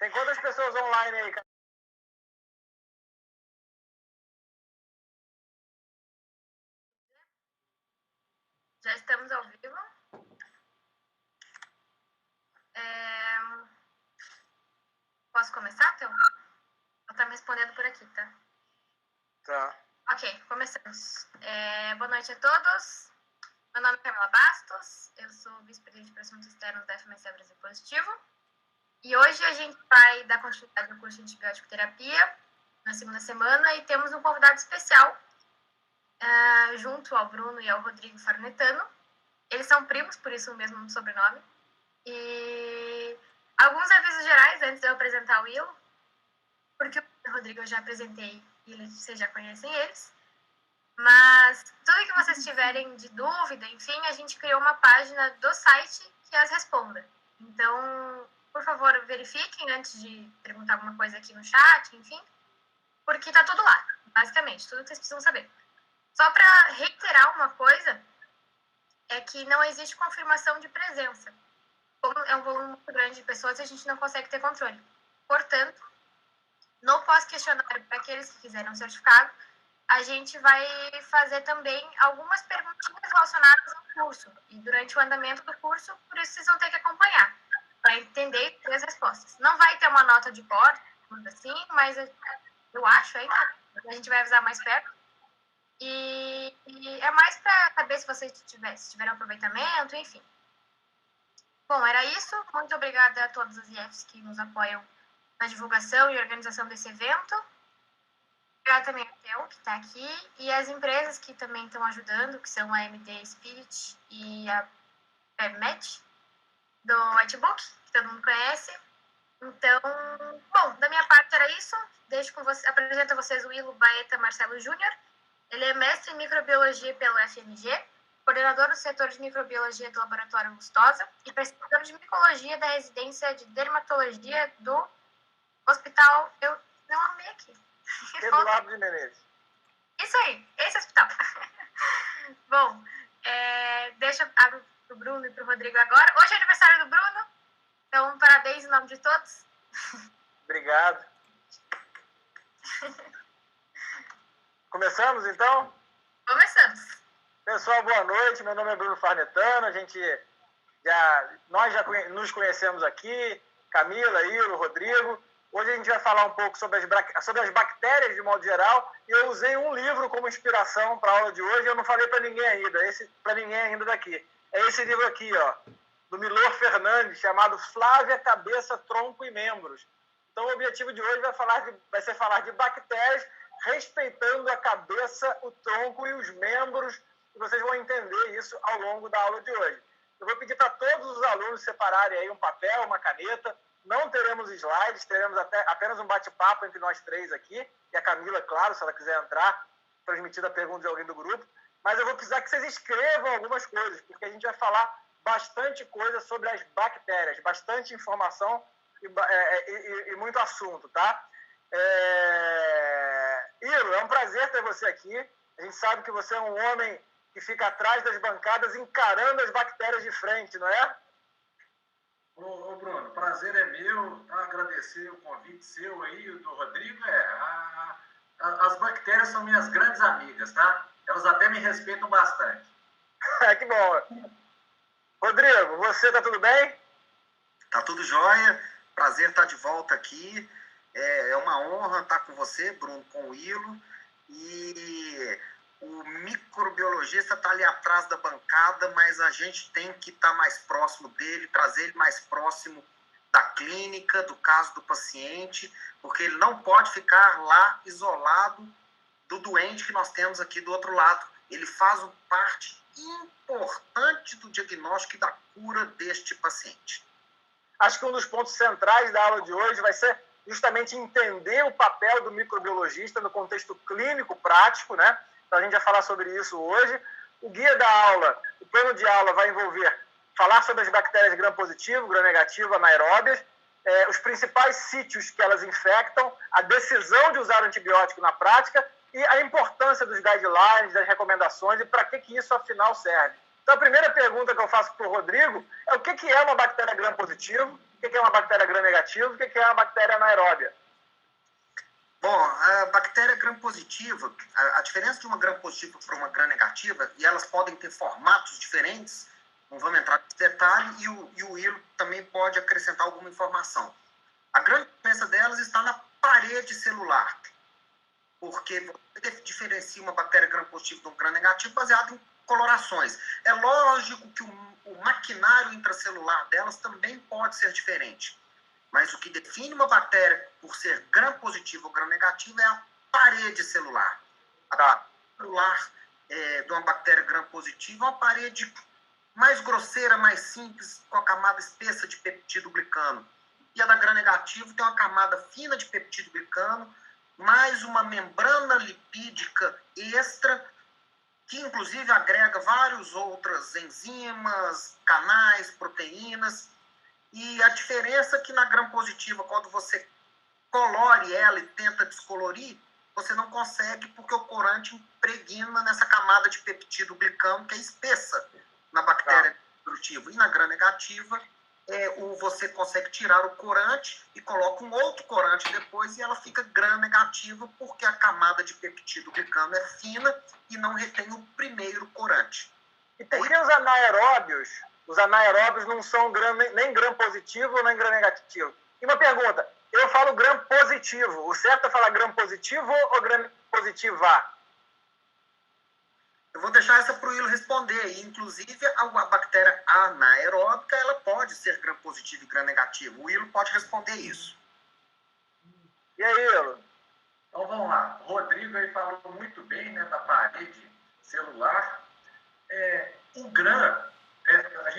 Tem quantas pessoas online aí, cara? Já estamos ao vivo. Posso começar, Theo? Ela tá me respondendo por aqui, tá? Tá. Ok, começamos. Boa noite a todos. Meu nome é Camila Bastos, eu sou vice-presidente de assuntos externos da FMC Brasil Positivo. E hoje a gente vai dar continuidade ao curso de antibiótico terapia na segunda semana e temos um convidado especial junto ao Bruno e ao Rodrigo Farnetano. Eles são primos, por isso o mesmo sobrenome. E alguns avisos gerais antes de eu apresentar o Will, porque o Rodrigo eu já apresentei e vocês já conhecem eles. Mas tudo que vocês tiverem de dúvida, enfim, a gente criou uma página do site que as responda. Então, por favor, verifiquem antes de perguntar alguma coisa aqui no chat, enfim, porque tá tudo lá, basicamente, tudo que vocês precisam saber. Só para reiterar uma coisa, é que não existe confirmação de presença. Como é um volume muito grande de pessoas, a gente não consegue ter controle. Portanto, no pós-questionário, para aqueles que quiserem um certificado, a gente vai fazer também algumas perguntinhas relacionadas ao curso. E durante o andamento do curso, por isso vocês vão ter que acompanhar, para entender as respostas. Não vai ter uma nota de corte, assim, mas eu acho ainda, a gente vai avisar mais perto. E é mais para saber se vocês tiveram aproveitamento, enfim. Bom, era isso. Muito obrigada a todos os IFs que nos apoiam na divulgação e organização desse evento. Obrigada também ao Theo, que está aqui, e as empresas que também estão ajudando, que são a MD Spirit e a PebMed, do Whitebook, que todo mundo conhece. Então, bom, da minha parte era isso. Apresento a vocês o Willo Baeta Marcelo Júnior. Ele é mestre em microbiologia pelo FMG, coordenador do setor de microbiologia do Laboratório Lustosa e pesquisador de micologia da residência de dermatologia do Hospital... Eu não arrumei aqui. Eduardo de Menezes. Isso aí, esse hospital. Bom, deixa para o Bruno e para o Rodrigo agora. Hoje é aniversário do Bruno, então parabéns em nome de todos. Obrigado. Começamos, então? Começamos. Pessoal, boa noite. Meu nome é Bruno Farnetano. Nós já nos conhecemos aqui, Camila, Iro, Rodrigo. Hoje a gente vai falar um pouco sobre as bactérias de modo geral. E eu usei um livro como inspiração para a aula de hoje. Eu não falei para ninguém ainda daqui. É esse livro aqui, ó, do Milor Fernandes, chamado Flávia, Cabeça, Tronco e Membros. Então o objetivo de hoje vai ser falar de bactérias, respeitando a cabeça, o tronco e os membros. E vocês vão entender isso ao longo da aula de hoje. Eu vou pedir para todos os alunos separarem aí um papel, uma caneta. Não teremos slides, teremos apenas um bate-papo entre nós três aqui. E a Camila, claro, se ela quiser entrar, transmitida a pergunta de alguém do grupo. Mas eu vou precisar que vocês escrevam algumas coisas, porque a gente vai falar bastante coisa sobre as bactérias, bastante informação e muito assunto, tá? Iro, é um prazer ter você aqui. A gente sabe que você é um homem que fica atrás das bancadas encarando as bactérias de frente, não é? Ô Bruno, prazer é meu, tá? Agradecer o convite seu aí, do Rodrigo. As bactérias são minhas grandes amigas, tá? Elas até me respeitam bastante. Que bom. Rodrigo, você tá tudo bem? Tá tudo jóia, prazer estar de volta aqui. É uma honra estar com você, Bruno, com o Willo. E o microbiologista está ali atrás da bancada, mas a gente tem que estar mais próximo dele, trazer ele mais próximo da clínica, do caso do paciente, porque ele não pode ficar lá isolado do doente que nós temos aqui do outro lado. Ele faz parte importante do diagnóstico e da cura deste paciente. Acho que um dos pontos centrais da aula de hoje vai ser justamente entender o papel do microbiologista no contexto clínico prático, né? Então a gente vai falar sobre isso hoje. O guia da aula, o plano de aula vai envolver falar sobre as bactérias gram-positivo, gram-negativo, anaeróbias, os principais sítios que elas infectam, a decisão de usar antibiótico na prática e a importância dos guidelines, das recomendações e para que isso afinal serve. Então, a primeira pergunta que eu faço para o Rodrigo é o que é uma bactéria gram-positivo, o que é uma bactéria gram-negativa, o que é uma bactéria anaeróbia? Bom, a bactéria gram-positiva, a diferença de uma gram-positiva para uma gram-negativa, e elas podem ter formatos diferentes, não vamos entrar nesse detalhe, e o Ilo também pode acrescentar alguma informação. A grande diferença delas está na parede celular, porque você diferencia uma bactéria gram-positiva de um gram-negativo baseado em colorações. É lógico que o maquinário intracelular delas também pode ser diferente. Mas o que define uma bactéria por ser gram-positiva ou gram-negativa é a parede celular. A parede celular de uma bactéria gram-positiva é uma parede mais grosseira, mais simples, com a camada espessa de peptidoglicano. E a da gram-negativa tem uma camada fina de peptidoglicano, mais uma membrana lipídica extra, que inclusive agrega várias outras enzimas, canais, proteínas. E a diferença é que na gram-positiva, quando você colore ela e tenta descolorir, você não consegue porque o corante impregna nessa camada de peptidoglicano que é espessa na bactéria gram-positiva. E na gram-negativa, você consegue tirar o corante e coloca um outro corante depois e ela fica gram-negativa porque a camada de peptidoglicano é fina e não retém o primeiro corante. E por que os anaeróbios não são nem gram-positivo nem gram-negativo? E uma pergunta, eu falo gram-positivo, o certo é falar gram-positivo ou gram-positiva? Eu vou deixar essa para o Ilo responder. E, inclusive, a bactéria anaeróbica ela pode ser gram-positivo e gram-negativo. O Ilo pode responder isso. E aí, Ilo? Então, vamos lá. O Rodrigo aí falou muito bem, né, da parede celular. O gram,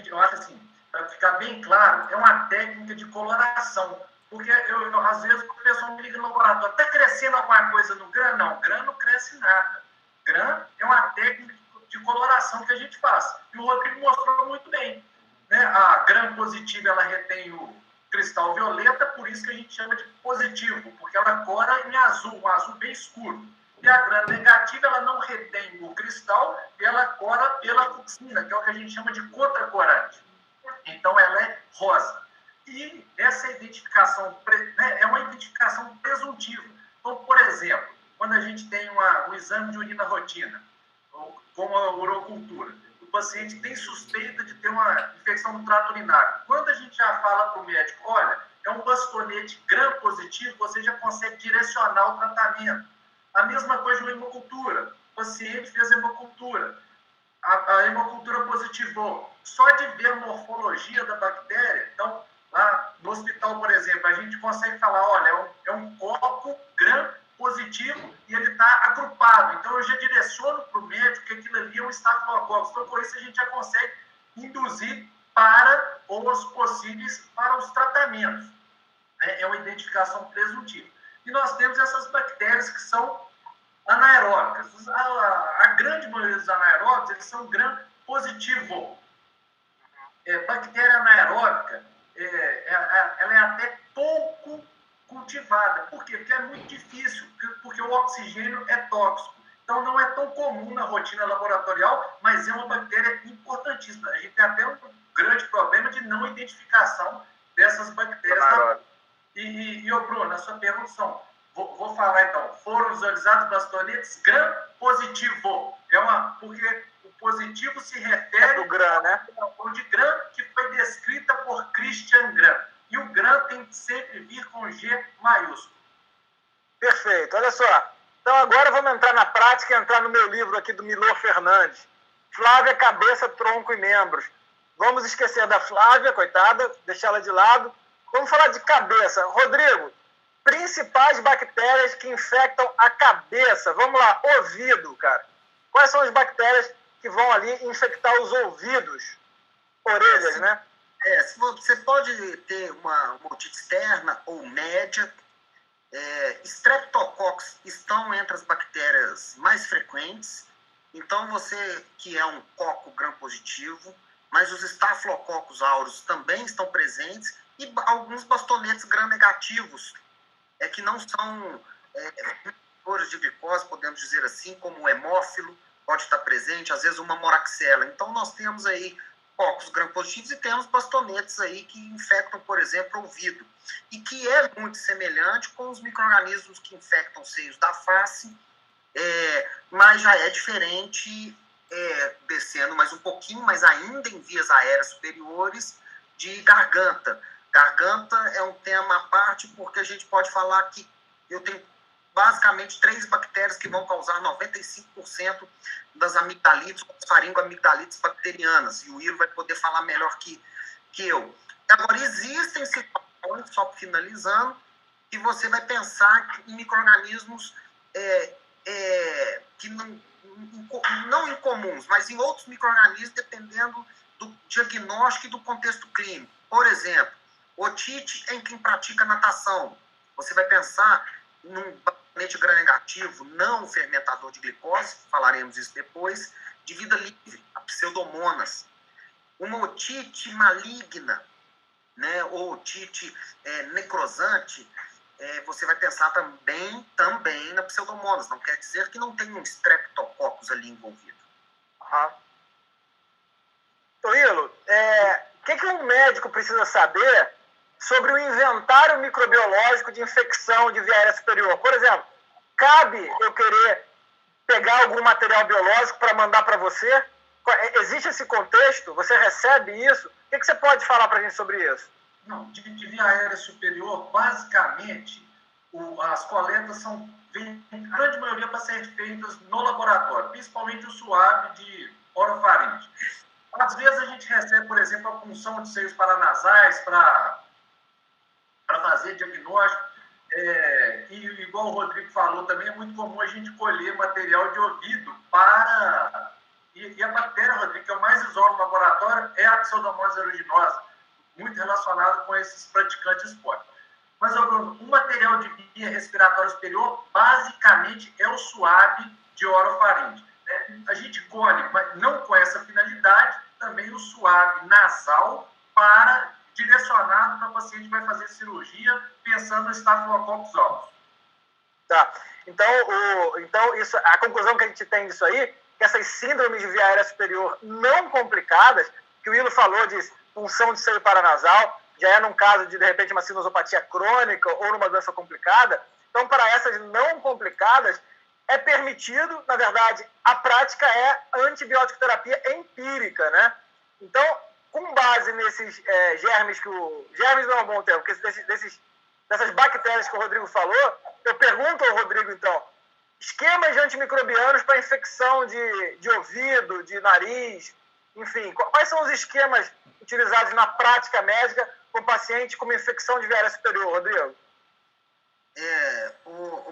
eu acho assim, para ficar bem claro, é uma técnica de coloração. Porque, às vezes, o pessoal me liga no laboratório, está crescendo alguma coisa no gram? Não, gram não cresce nada. Gram é uma técnica de coloração que a gente faz. E o Rodrigo mostrou muito bem. Né? A gram-positiva, ela retém o cristal violeta, por isso que a gente chama de positivo, porque ela cora em azul, um azul bem escuro. E a gram-negativa, ela não retém o cristal, e ela cora pela fucsina, que é o que a gente chama de contracorante. Então, ela é rosa. E essa identificação, né, é uma identificação presuntiva. Então, por exemplo, quando a gente tem um exame de urina rotina, como a urocultura, o paciente tem suspeita de ter uma infecção no trato urinário. Quando a gente já fala para o médico, olha, é um bastonete gram-positivo, você já consegue direcionar o tratamento. A mesma coisa de uma hemocultura. O paciente fez hemocultura. A hemocultura positivou. Só de ver a morfologia da bactéria, então, lá no hospital, por exemplo, a gente consegue falar, olha, é um copo gram-positivo e ele está agrupado. Então, eu já direciono para o médico que aquilo ali é um estafilococcus. Então, por isso, a gente já consegue induzir para os tratamentos. É uma identificação presuntiva. E nós temos essas bactérias que são anaeróbicas. A grande maioria dos anaeróbicos, eles são gram-positivo. Bactéria anaeróbica, ela é até pouco cultivada. Por quê? Porque é muito difícil, porque o oxigênio é tóxico. Então, não é tão comum na rotina laboratorial, mas é uma bactéria importantíssima. A gente tem até um grande problema de não identificação dessas bactérias. Bruno, a sua pergunta vou falar então, foram visualizados bastonetes gram-positivo. Porque o positivo se refere ao gram, né? Ao de gram, que foi descrita por Christian Gram. E o gram tem que sempre vir com G maiúsculo. Perfeito. Olha só. Então agora vamos entrar na prática, entrar no meu livro aqui do Milor Fernandes. Flávia, cabeça, tronco e membros. Vamos esquecer da Flávia, coitada, deixar ela de lado. Vamos falar de cabeça. Rodrigo, principais bactérias que infectam a cabeça. Vamos lá, ouvido, cara. Quais são as bactérias que vão ali infectar os ouvidos? Orelhas, né? Você pode ter uma otite externa ou média. Streptococcus estão entre as bactérias mais frequentes. Então, você que é um coco gram-positivo, mas os Staphylococcus aureus também estão presentes e alguns bastonetes gram-negativos, que não são de glicose, podemos dizer assim, como o hemófilo, pode estar presente, às vezes uma moraxella. Então, nós temos aí cocos gram-positivos e temos bastonetes aí que infectam, por exemplo, o ouvido. E que é muito semelhante com os micro-organismos que infectam os seios da face, mas já é diferente, descendo mais um pouquinho, mas ainda em vias aéreas superiores, de garganta. Garganta é um tema à parte, porque a gente pode falar que eu tenho basicamente 3 bactérias que vão causar 95% das amigdalites, das faringoamigdalites bacterianas, e o Iro vai poder falar melhor que eu. Agora, existem situações, só finalizando, que você vai pensar em micro-organismos que não incomuns, mas em outros micro-organismos, dependendo do diagnóstico e do contexto clínico. Por exemplo, otite em quem pratica natação. Você vai pensar num batonete gram-negativo, não fermentador de glicose, falaremos isso depois, de vida livre, a pseudomonas. Uma otite maligna, né, ou otite necrosante, você vai pensar também na pseudomonas. Não quer dizer que não tem um streptococcus ali envolvido. Ilo, o que um médico precisa saber sobre o inventário microbiológico de infecção de via aérea superior? Por exemplo, cabe eu querer pegar algum material biológico para mandar para você? Existe esse contexto? Você recebe isso? O que você pode falar para a gente sobre isso? Não, de via aérea superior, basicamente, as coletas vêm, a grande maioria, para ser feitas no laboratório, principalmente o suave de orofaringe. Às vezes a gente recebe, por exemplo, a punção de seios paranasais para fazer diagnóstico. E igual o Rodrigo falou, também é muito comum a gente colher material de ouvido para... E a bactéria, Rodrigo, que é o mais isola no laboratório, é a Pseudomonas aeruginosa, muito relacionado com esses praticantes esporte. Mas, Bruno, o material de via respiratória superior, basicamente, é o suave de orofaringe. A gente colhe, mas não com essa finalidade, também o suave nasal direcionado para o paciente que vai fazer cirurgia pensando no Staphylococcus aureus. Tá. Então isso, a conclusão que a gente tem disso aí, que essas síndromes de via aérea superior não complicadas, que o Ilo falou de punção de seio paranasal, já é num caso de repente, uma sinusopatia crônica ou numa doença complicada. Então, para essas não complicadas, é permitido, na verdade, a prática é antibiótico terapia empírica, né? Então, com base nesses germes germes não é um bom termo, porque dessas bactérias que o Rodrigo falou, eu pergunto ao Rodrigo, então, esquemas de antimicrobianos para infecção de ouvido, de nariz, enfim, quais são os esquemas utilizados na prática médica com paciente com uma infecção de via aérea superior, Rodrigo?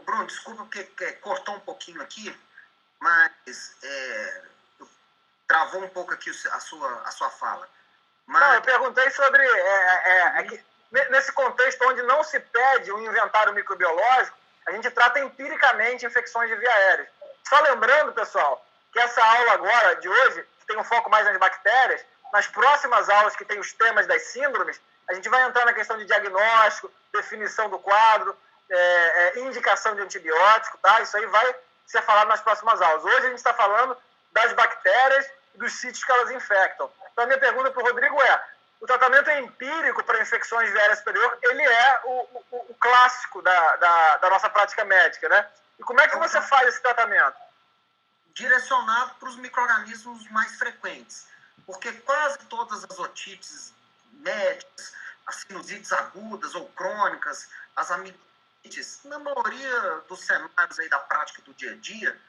Bruno, desculpa porque cortou um pouquinho aqui, mas travou um pouco aqui a sua fala. Mas... Não, eu perguntei sobre nesse contexto onde não se pede um inventário microbiológico, a gente trata empiricamente infecções de via aérea. Só lembrando, pessoal, que essa aula agora, de hoje, que tem um foco mais nas bactérias, nas próximas aulas que tem os temas das síndromes, a gente vai entrar na questão de diagnóstico, definição do quadro, indicação de antibiótico, tá? Isso aí vai ser falado nas próximas aulas. Hoje a gente está falando das bactérias e dos sítios que elas infectam. Então a minha pergunta para o Rodrigo o tratamento empírico para infecções de via aérea superior, ele é o clássico da nossa prática médica, né? E como é que você faz esse tratamento? Direcionado para os micro-organismos mais frequentes, porque quase todas as otites médias, as sinusites agudas ou crônicas, as amigdalites, na maioria dos cenários aí da prática do dia a dia,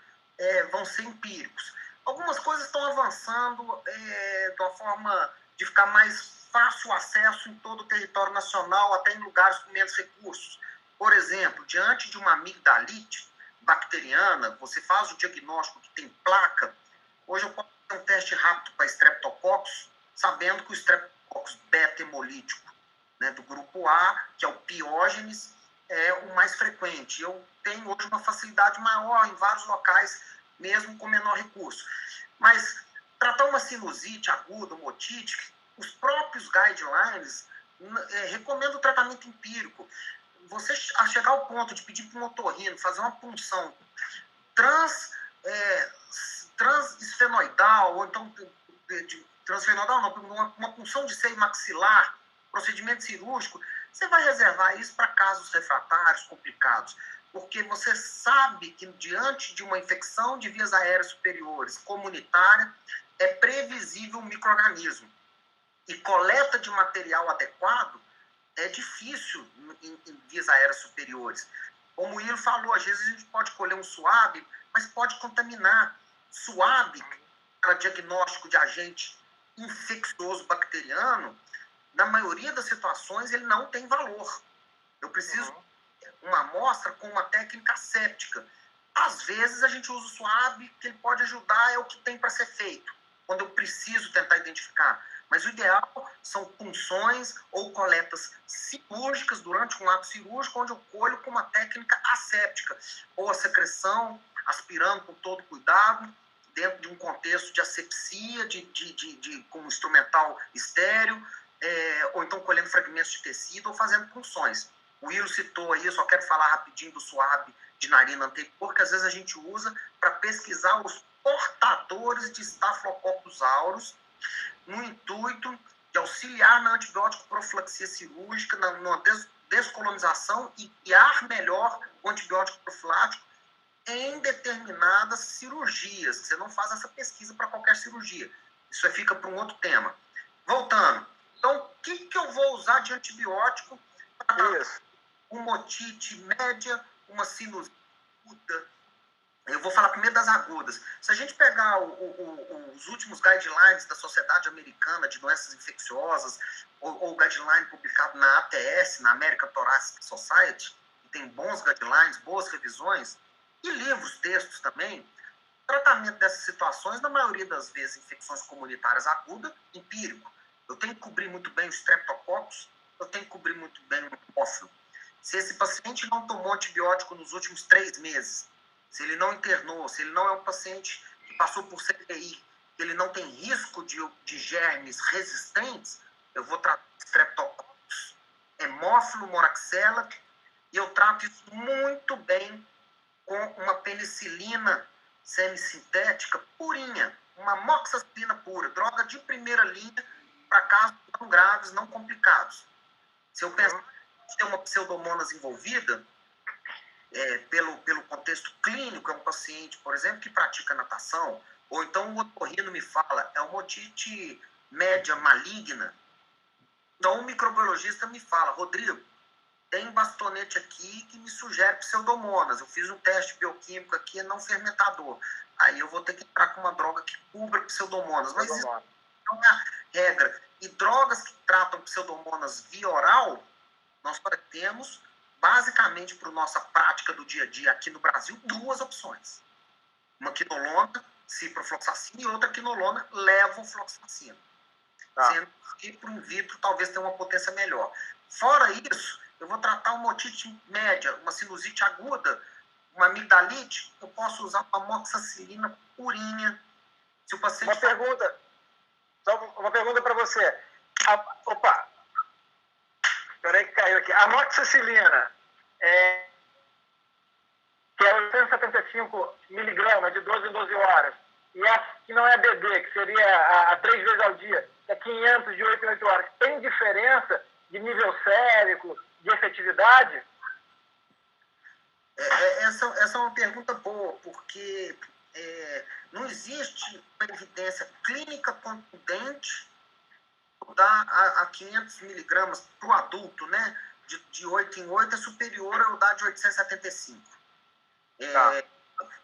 vão ser empíricos. Algumas coisas estão avançando de uma forma de ficar mais fácil o acesso em todo o território nacional, até em lugares com menos recursos. Por exemplo, diante de uma amigdalite bacteriana, você faz o diagnóstico que tem placa. Hoje eu posso fazer um teste rápido para Streptococcus, sabendo que o Streptococcus beta-hemolítico, né, do grupo A, que é o Piógenes, é o mais frequente. Eu tenho hoje uma facilidade maior em vários locais, mesmo com menor recurso. Mas tratar uma sinusite aguda, uma otite, os próprios guidelines recomendam o tratamento empírico. Você chegar ao ponto de pedir para um otorrino fazer uma punção transesfenoidal, ou então transfenoidal não, uma punção de seio maxilar, procedimento cirúrgico, você vai reservar isso para casos refratários complicados, porque você sabe que diante de uma infecção de vias aéreas superiores comunitária, é previsível um micro-organismo. E coleta de material adequado é difícil em vias aéreas superiores. Como o Ilo falou, às vezes a gente pode colher um suave, mas pode contaminar. Suave, para diagnóstico de agente infeccioso bacteriano, na maioria das situações ele não tem valor. Eu preciso uma amostra com uma técnica asséptica. Às vezes a gente usa o suave, que ele pode ajudar, é o que tem para ser feito, quando eu preciso tentar identificar. Mas o ideal são punções ou coletas cirúrgicas durante um ato cirúrgico, onde eu colho com uma técnica asséptica, ou a secreção, aspirando com todo cuidado, dentro de um contexto de asepsia, com um instrumental estéreo, ou então colhendo fragmentos de tecido ou fazendo punções. O Ilo citou aí, eu só quero falar rapidinho do suave de narina anterior, que às vezes a gente usa para pesquisar os portadores de Staphylococcus aureus, no intuito de auxiliar na antibiótico profilaxia cirúrgica, na descolonização e guiar melhor o antibiótico profilático em determinadas cirurgias. Você não faz essa pesquisa para qualquer cirurgia. Isso fica para um outro tema. Voltando. Então, o que eu vou usar de antibiótico para uma otite média, uma sinusite aguda? Eu vou falar primeiro das agudas. Se a gente pegar os últimos guidelines da Sociedade Americana de Doenças Infecciosas, ou o guideline publicado na ATS, na American Thoracic Society, que tem bons guidelines, boas revisões, e livros, textos também, o tratamento dessas situações, na maioria das vezes, infecções comunitárias agudas, empírico. Eu tenho que cobrir muito bem o Streptococcus, eu tenho que cobrir muito bem o Hemophilus. Se esse paciente não tomou antibiótico nos últimos 3 meses, se ele não internou, se ele não é um paciente que passou por CTI, que ele não tem risco de germes resistentes, eu vou tratar Streptococcus, Hemophilus, Moraxella, e eu trato isso muito bem com uma penicilina semissintética purinha, uma amoxicilina pura, droga de primeira linha para casos não graves, não complicados. Se eu pensar que tem uma pseudomonas envolvida, pelo contexto clínico, é um paciente, por exemplo, que pratica natação, ou então o otorrino me fala, é uma otite média maligna, então o microbiologista me fala, Rodrigo, tem um bastonete aqui que me sugere pseudomonas, eu fiz um teste bioquímico aqui, é não fermentador, aí eu vou ter que entrar com uma droga que cubra pseudomonas, mas isso não é a regra. E drogas que tratam pseudomonas via oral, nós temos basicamente, para a nossa prática do dia a dia aqui no Brasil, 2 opções. Uma quinolona, ciprofloxacina, e outra quinolona, levofloxacina. Sendo que, para o in vitro, talvez tenha uma potência melhor. Fora isso, eu vou tratar uma otite média, uma sinusite aguda, uma amigdalite, eu posso usar uma amoxicilina purinha. Se o paciente... Uma pergunta para você. Opa! Peraí que caiu aqui. A amoxicilina, que é 875 miligramas de 12 em 12 horas, e essa que não é BD, que seria a 3 vezes ao dia, que é 500 de 8 em 8 horas, tem diferença de nível sérico, de efetividade? Essa é uma pergunta boa, porque não existe uma evidência clínica contundente dar a 500 miligramas para o adulto, né? De 8 em 8 é superior ao dar de 875.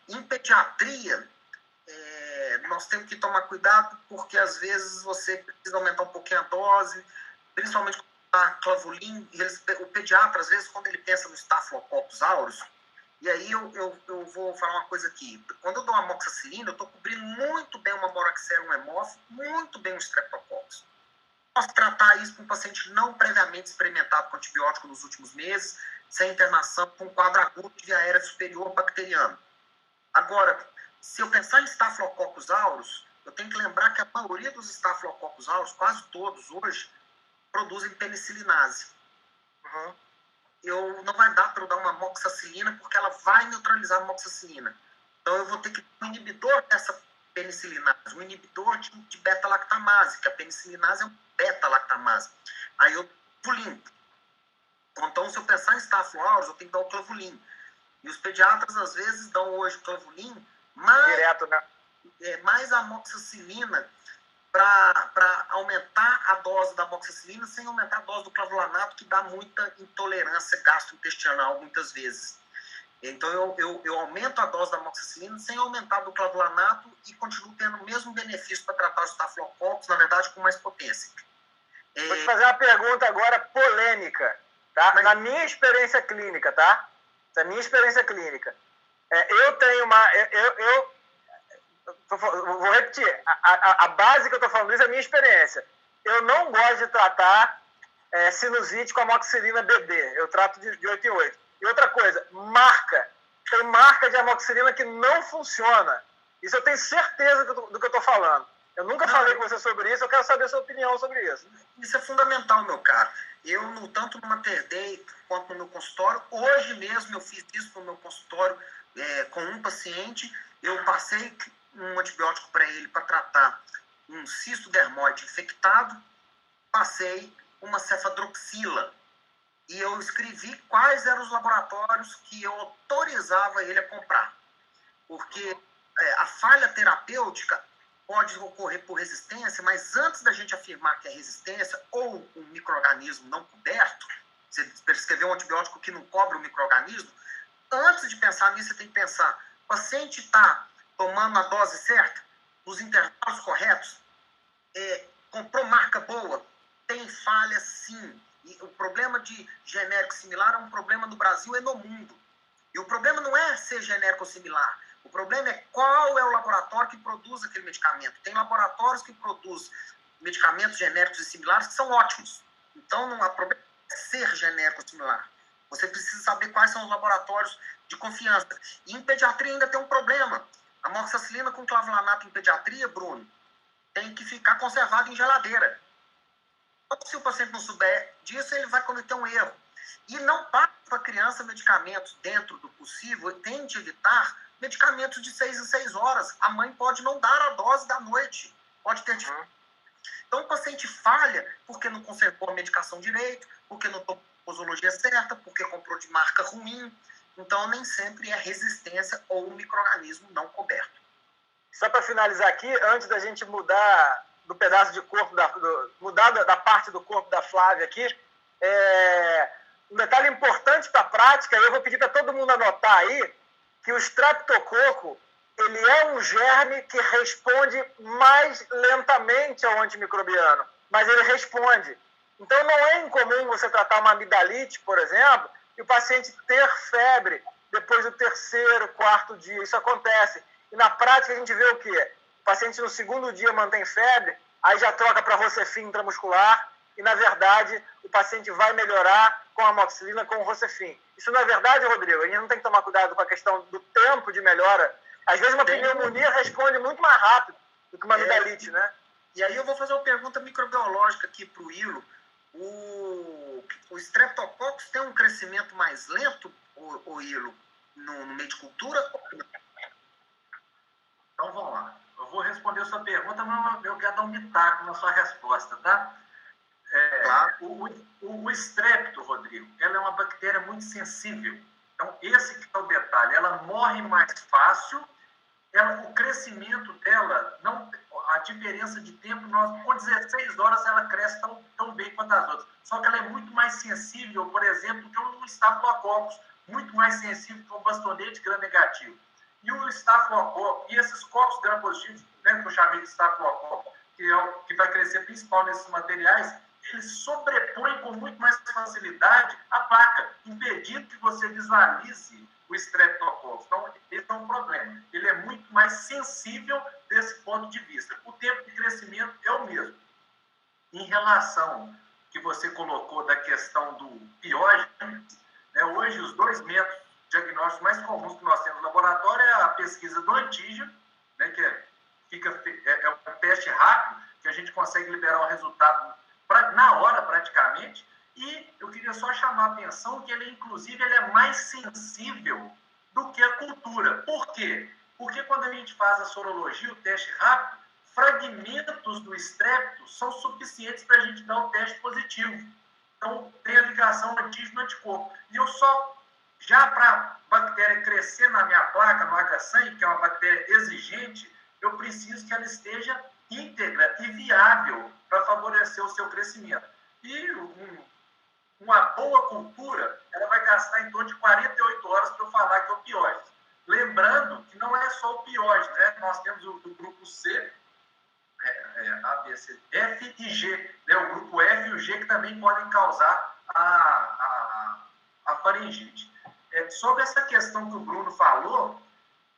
Em pediatria, nós temos que tomar cuidado, porque às vezes você precisa aumentar um pouquinho a dose, principalmente com a clavulin. O pediatra, às vezes, quando ele pensa no Staphylococcus aureus, e aí eu vou falar uma coisa aqui. Quando eu dou uma amoxicilina, eu estou cobrindo muito bem uma Moraxella, um Hemophilus, muito bem o Streptococcus. Posso tratar isso com um paciente não previamente experimentado com antibiótico nos últimos meses, sem internação, com quadro agudo de via aérea superior bacteriano. Agora, se eu pensar em Staphylococcus aureus, eu tenho que lembrar que a maioria dos Staphylococcus aureus, quase todos hoje, produzem penicilinase. Não vai dar para eu dar uma amoxicilina, porque ela vai neutralizar a amoxicilina. Então, eu vou ter que ter um inibidor dessa penicilinase, um inibidor de beta-lactamase, que a penicilinase é um beta-lactamase. Aí eu clavulin. Então, se eu pensar em Staphylo aureus, eu tenho que dar o clavulin. E os pediatras, às vezes, dão hoje clavulin, Direto, né? mais amoxicilina para aumentar a dose da amoxicilina sem aumentar a dose do clavulanato, que dá muita intolerância gastrointestinal, muitas vezes. Então, eu aumento a dose da amoxicilina sem aumentar do clavulanato e continuo tendo o mesmo benefício para tratar os estafilococcus, na verdade, com mais potência. Vou te fazer uma pergunta agora polêmica, tá? Na minha experiência clínica, tá? Na minha experiência clínica, eu tenho uma... vou repetir, a base que eu estou falando isso é a minha experiência. Eu não gosto de tratar sinusite com amoxicilina BD, eu trato de 8 em 8. E outra coisa, tem marca de amoxicilina que não funciona. Isso eu tenho certeza do que eu estou falando. Eu nunca falei com você sobre isso, eu quero saber a sua opinião sobre isso. Isso é fundamental, meu caro. Eu, tanto no Mater Dei quanto no meu consultório, hoje mesmo eu fiz isso no meu consultório com um paciente, eu passei um antibiótico para ele para tratar um cisto dermoide infectado, passei uma cefadroxila. E eu escrevi quais eram os laboratórios que eu autorizava ele a comprar. Porque a falha terapêutica pode ocorrer por resistência, mas antes da gente afirmar que é resistência ou um micro-organismo não coberto, você prescrever um antibiótico que não cobre o micro-organismo, antes de pensar nisso, você tem que pensar, o paciente está tomando a dose certa, nos intervalos corretos, comprou marca boa, tem falha sim. E o problema de genérico similar é um problema no Brasil e no mundo. E o problema não é ser genérico ou similar. O problema é qual é o laboratório que produz aquele medicamento. Tem laboratórios que produzem medicamentos genéricos e similares que são ótimos. Então, não há problema ser genérico ou similar. Você precisa saber quais são os laboratórios de confiança. E em pediatria ainda tem um problema. A amoxicilina com clavulanato em pediatria, Bruno, tem que ficar conservado em geladeira. Se o paciente não souber disso, ele vai cometer um erro. E não passe para a criança medicamentos dentro do possível, tente evitar medicamentos de 6 em 6 horas. A mãe pode não dar a dose da noite, pode ter dificuldade. Então, o paciente falha porque não conservou a medicação direito, porque não tomou a posologia certa, porque comprou de marca ruim. Então, nem sempre é resistência ou um micro-organismo não coberto. Só para finalizar aqui, antes da gente mudar do pedaço de corpo, mudar da parte do corpo da Flávia aqui, um detalhe importante para a prática, eu vou pedir para todo mundo anotar aí, que o streptococo, ele é um germe que responde mais lentamente ao antimicrobiano, mas ele responde. Então, não é incomum você tratar uma amidalite, por exemplo, e o paciente ter febre depois do 3º, 4º dia. Isso acontece. E na prática a gente vê o quê? O paciente no 2º dia mantém febre, aí já troca para Rocefin intramuscular, e na verdade o paciente vai melhorar com a amoxicilina, com o Rocefin. Isso não é verdade, Rodrigo? A gente não tem que tomar cuidado com a questão do tempo de melhora. Às vezes uma pneumonia responde muito mais rápido do que uma amidalite, né? E aí eu vou fazer uma pergunta microbiológica aqui para o Ilo. O Streptococcus tem um crescimento mais lento, o Ilo, no meio de cultura? Então vamos lá. Eu vou responder a sua pergunta, mas eu quero dar um pitaco na sua resposta, tá? O estrepto, Rodrigo, ela é uma bactéria muito sensível. Então, esse que é o detalhe. Ela morre mais fácil, o crescimento dela, a diferença de tempo, com 16 horas ela cresce tão bem quanto as outras. Só que ela é muito mais sensível, por exemplo, que o Staphylococcus, muito mais sensível que o bastonete gram-negativo. E o Staphylococcus, e esses cocos gram-positivos, né, que eu chamei de Staphylococcus, que vai crescer principal nesses materiais, ele sobrepõe com muito mais facilidade a placa, impedindo que você visualize o Streptococcus. Então, esse é um problema. Ele é muito mais sensível desse ponto de vista. O tempo de crescimento é o mesmo. Em relação que você colocou da questão do piógeno, né, hoje os 2 métodos diagnósticos mais comuns que nós temos no laboratório é a pesquisa do antígeno, né, que é um teste rápido, que a gente consegue liberar o resultado na hora, praticamente. E eu queria só chamar a atenção que ele é mais sensível do que a cultura. Por quê? Porque quando a gente faz a sorologia, o teste rápido, fragmentos do estrépito são suficientes para a gente dar o teste positivo. Então, tem a ligação antígeno-anticorpo. E eu só, já para a bactéria crescer na minha placa, no H100, que é uma bactéria exigente, eu preciso que ela esteja íntegra e viável para favorecer o seu crescimento. E uma boa cultura, ela vai gastar em torno de 48 horas para eu falar que é opióide. Lembrando que não é só opióide, né? Nós temos o grupo C, A, B, C, F e G, né? O grupo F e o G que também podem causar a faringite. Sobre essa questão que o Bruno falou,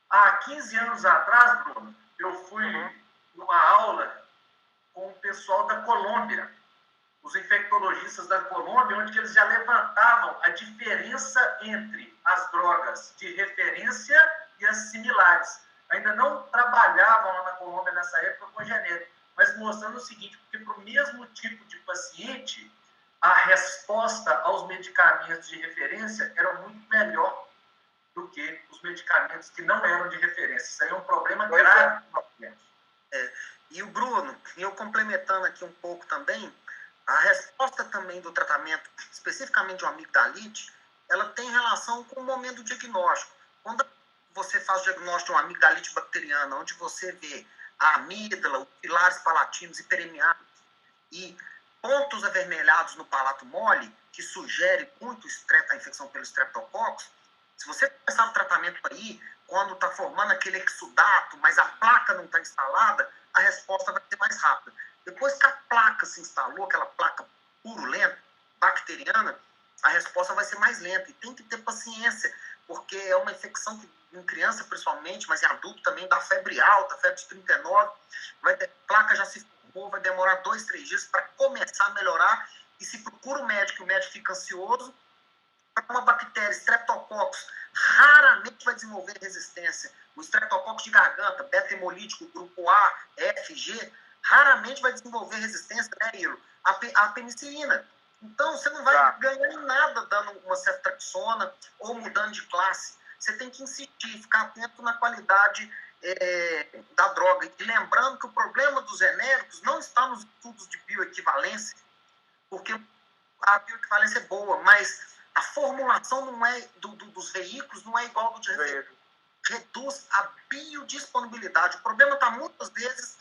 há 15 anos atrás, Bruno, eu fui numa aula com o pessoal da Colômbia, os infectologistas da Colômbia, onde eles já levantavam a diferença entre as drogas de referência e as similares. Ainda não trabalhavam lá na Colômbia nessa época com genética, mas mostrando o seguinte, porque para o mesmo tipo de paciente, a resposta aos medicamentos de referência era muito melhor do que os medicamentos que não eram de referência. Isso aí é um problema grave. E o Bruno, eu complementando aqui um pouco também, a resposta também do tratamento, especificamente de uma amigdalite, ela tem relação com o momento do diagnóstico. Quando você faz o diagnóstico de uma amigdalite bacteriana, onde você vê a amígdala, os pilares palatinos hiperemiados e pontos avermelhados no palato mole, que sugere muito a infecção pelo Streptococcus, se você começar o tratamento aí, quando está formando aquele exudato, mas a placa não está instalada, a resposta vai ser mais rápida. Depois que a placa se instalou, aquela placa purulenta, bacteriana, a resposta vai ser mais lenta. E tem que ter paciência, porque é uma infecção que, em criança principalmente, mas em adulto também, dá febre alta, febre de 39, a placa já se formou, vai demorar 2, 3 dias para começar a melhorar. E se procura o médico fica ansioso, para uma bactéria, Streptococcus, raramente vai desenvolver resistência. O Streptococcus de garganta, beta-hemolítico, grupo A, F, G, raramente vai desenvolver resistência, né, Ilo? A penicilina. Então, você não vai ganhar em nada dando uma ceftriaxona ou mudando de classe. Você tem que insistir, ficar atento na qualidade da droga. E lembrando que o problema dos genéricos não está nos estudos de bioequivalência, porque a bioequivalência é boa, mas a formulação não é dos veículos não é igual ao do de referência. Reduz a biodisponibilidade. O problema está muitas vezes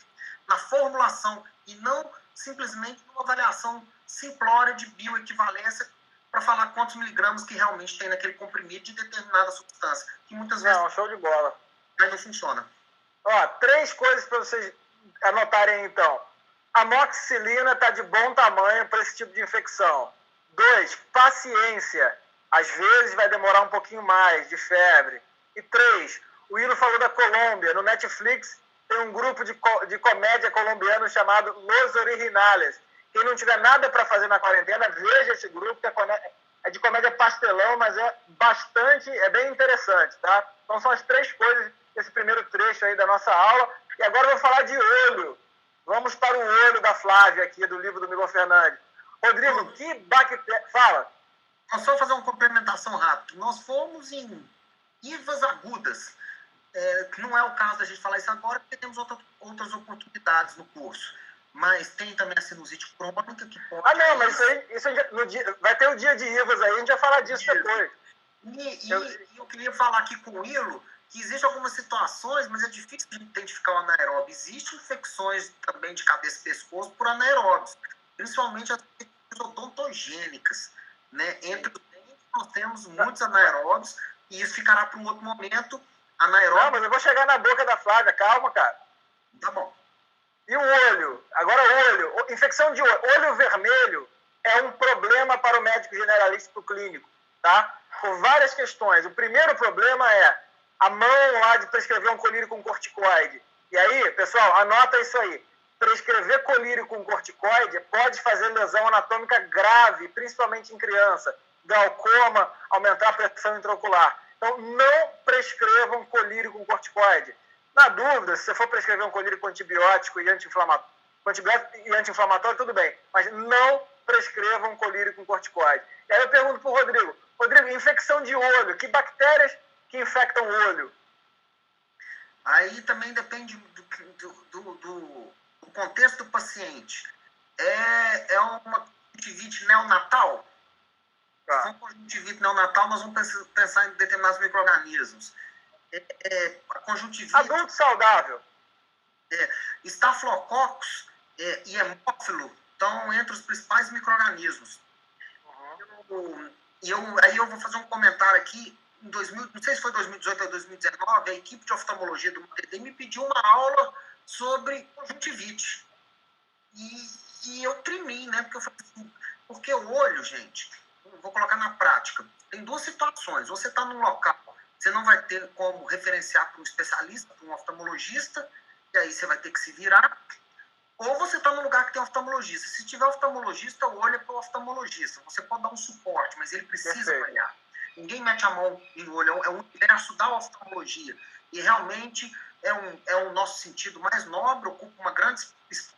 na formulação e não simplesmente numa avaliação simplória de bioequivalência para falar quantos miligramas que realmente tem naquele comprimido de determinada substância, que muitas vezes show de bola. Mas não funciona. 3 coisas para vocês anotarem então. A amoxicilina está de bom tamanho para esse tipo de infecção. 2, paciência. Às vezes vai demorar um pouquinho mais de febre. E 3, o Ilo falou da Colômbia. No Netflix tem um grupo de comédia colombiano chamado Los Originales. Quem não tiver nada para fazer na quarentena, veja esse grupo, que é de comédia pastelão, mas é bem interessante, tá? Então são as 3 coisas desse primeiro trecho aí da nossa aula. E agora eu vou falar de olho. Vamos para o olho da Flávia aqui, do livro do Miguel Fernandes. Rodrigo, que bactéria... Fala. Nós só fazer uma complementação rápida. Nós fomos em IVAs agudas, que não é o caso da gente falar isso agora, porque temos outras oportunidades no curso. Mas tem também a sinusite crônica que pode... não, mas isso aí vai ter o dia de IVAs aí, a gente vai falar disso depois. E eu queria falar aqui com o Ilo que existem algumas situações, mas é difícil de identificar o anaeróbio. Existem infecções também de cabeça e pescoço por anaeróbios, principalmente as infecções odontogênicas, né? Entre os dentes, nós temos muitos anaeróbios, e isso ficará para um outro momento. Anaeróbio... Não, mas eu vou chegar na boca da Flávia, calma, cara. Tá bom. E o olho? Agora olho. Infecção de olho. Olho vermelho é um problema para o médico generalista e para o clínico, tá? Por várias questões. O primeiro problema é a mão lá de prescrever um colírio com corticoide. E aí, pessoal, anota isso aí. Prescrever colírio com corticoide pode fazer lesão anatômica grave, principalmente em criança. Glaucoma, aumentar a pressão intraocular. Então, não prescrevam colírio com corticoide. Na dúvida, se você for prescrever um colírio com antibiótico e anti-inflamatório, tudo bem. Mas não prescrevam colírio com corticoide. E aí eu pergunto para o Rodrigo. Rodrigo, infecção de olho. Que bactérias que infectam o olho? Aí também depende do contexto do paciente. É uma conjuntivite neonatal? Se for conjuntivite neonatal, nós vamos pensar em determinados micro-organismos. A conjuntivite... Adulto saudável. Estafilococcus e hemófilo estão entre os principais micro-organismos. Aí eu vou fazer um comentário aqui. Não sei se foi 2018 ou 2019, a equipe de oftalmologia do MATD me pediu uma aula sobre conjuntivite. E eu tremi, né? Porque eu falei assim, porque o olho, gente, vou colocar na prática, tem duas situações. Você está num local, você não vai ter como referenciar para um especialista, para um oftalmologista, e aí você vai ter que se virar. Ou você está num lugar que tem oftalmologista. Se tiver oftalmologista, o olho é para o oftalmologista. Você pode dar um suporte, mas ele precisa olhar. Ninguém mete a mão no olho, é o universo da oftalmologia. E realmente é o nosso sentido mais nobre, ocupa uma grande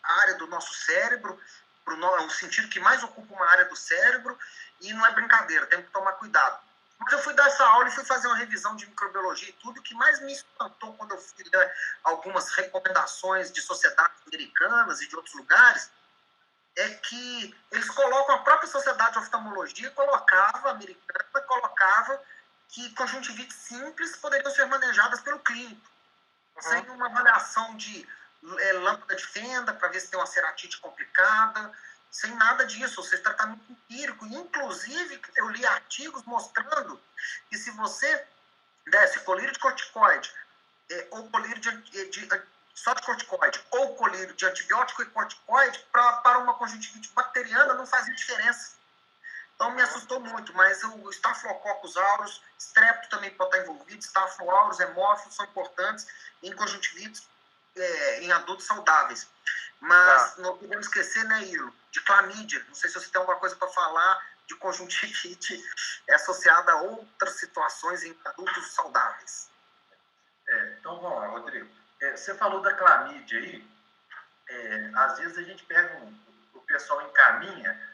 área do nosso cérebro, é um sentido que mais ocupa uma área do cérebro, e não é brincadeira, temos que tomar cuidado. Mas eu fui dar essa aula e fui fazer uma revisão de microbiologia e tudo. O que mais me espantou quando eu fui ler algumas recomendações de sociedades americanas e de outros lugares é que eles colocam, a própria sociedade de oftalmologia americana colocava que conjuntivites simples poderiam ser manejadas pelo clínico, sem uma avaliação de lâmpada de fenda para ver se tem uma ceratite complicada, sem nada disso, ou seja, tratamento empírico. Inclusive, eu li artigos mostrando que se você desse colírio de corticoide, ou colírio só de corticoide, ou colírio de antibiótico e corticoide, para uma conjuntivite bacteriana não fazia diferença. Então me assustou muito, mas o Staphylococcus aureus, strepto também pode estar envolvido, Staphylo aureus, hemófilos são importantes em conjuntivites em adultos saudáveis. Mas não podemos esquecer, né, Ilo, de clamídia. Não sei se você tem alguma coisa para falar de conjuntivite associada a outras situações em adultos saudáveis. Então, vamos lá, Rodrigo. Você falou da clamídia aí. Às vezes a gente pega o pessoal encaminha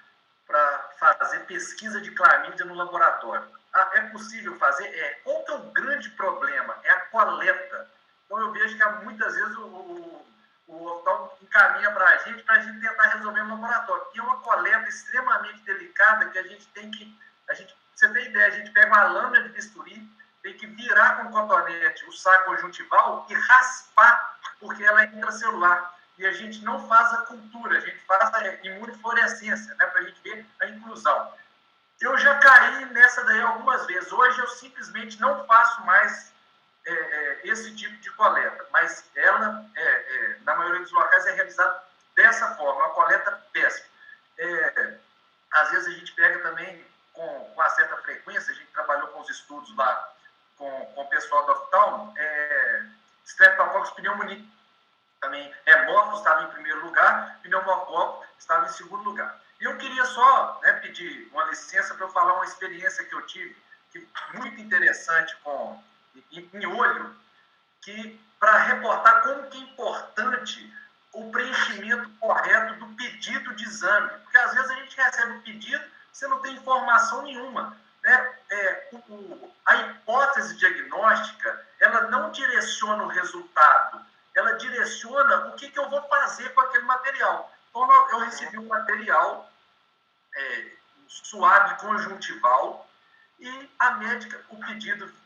para fazer pesquisa de clamídia no laboratório. É possível fazer? Qual que é o grande problema? É a coleta. Então eu vejo que muitas vezes o oftalmo encaminha para a gente tentar resolver no laboratório. E é uma coleta extremamente delicada que a gente tem que... você tem ideia, a gente pega uma lâmina de bisturi, tem que virar com cotonete o saco conjuntival e raspar, porque ela é intracelular. E a gente não faz a cultura, a gente faz a imunofluorescência, né, para a gente ver a inclusão. Eu já caí nessa daí algumas vezes. Hoje eu simplesmente não faço mais esse tipo de coleta, mas ela, na maioria dos locais, é realizada dessa forma, uma coleta péssima. Às vezes a gente pega também com uma certa frequência, a gente trabalhou com os estudos lá com o pessoal do oftalmo, Streptococcus pneumoniae, também hemófilos estava em primeiro lugar, pneumococcus estava em segundo lugar. E eu queria só pedir uma licença para eu falar uma experiência que eu tive, muito interessante em olho, que para reportar como que é importante o preenchimento correto do pedido de exame. Porque às vezes a gente recebe o pedido, você não tem informação nenhuma. Né? A hipótese diagnóstica, ela não direciona o resultado, ela direciona o que eu vou fazer com aquele material. Então, eu recebi um material suave conjuntival e a médica, o pedido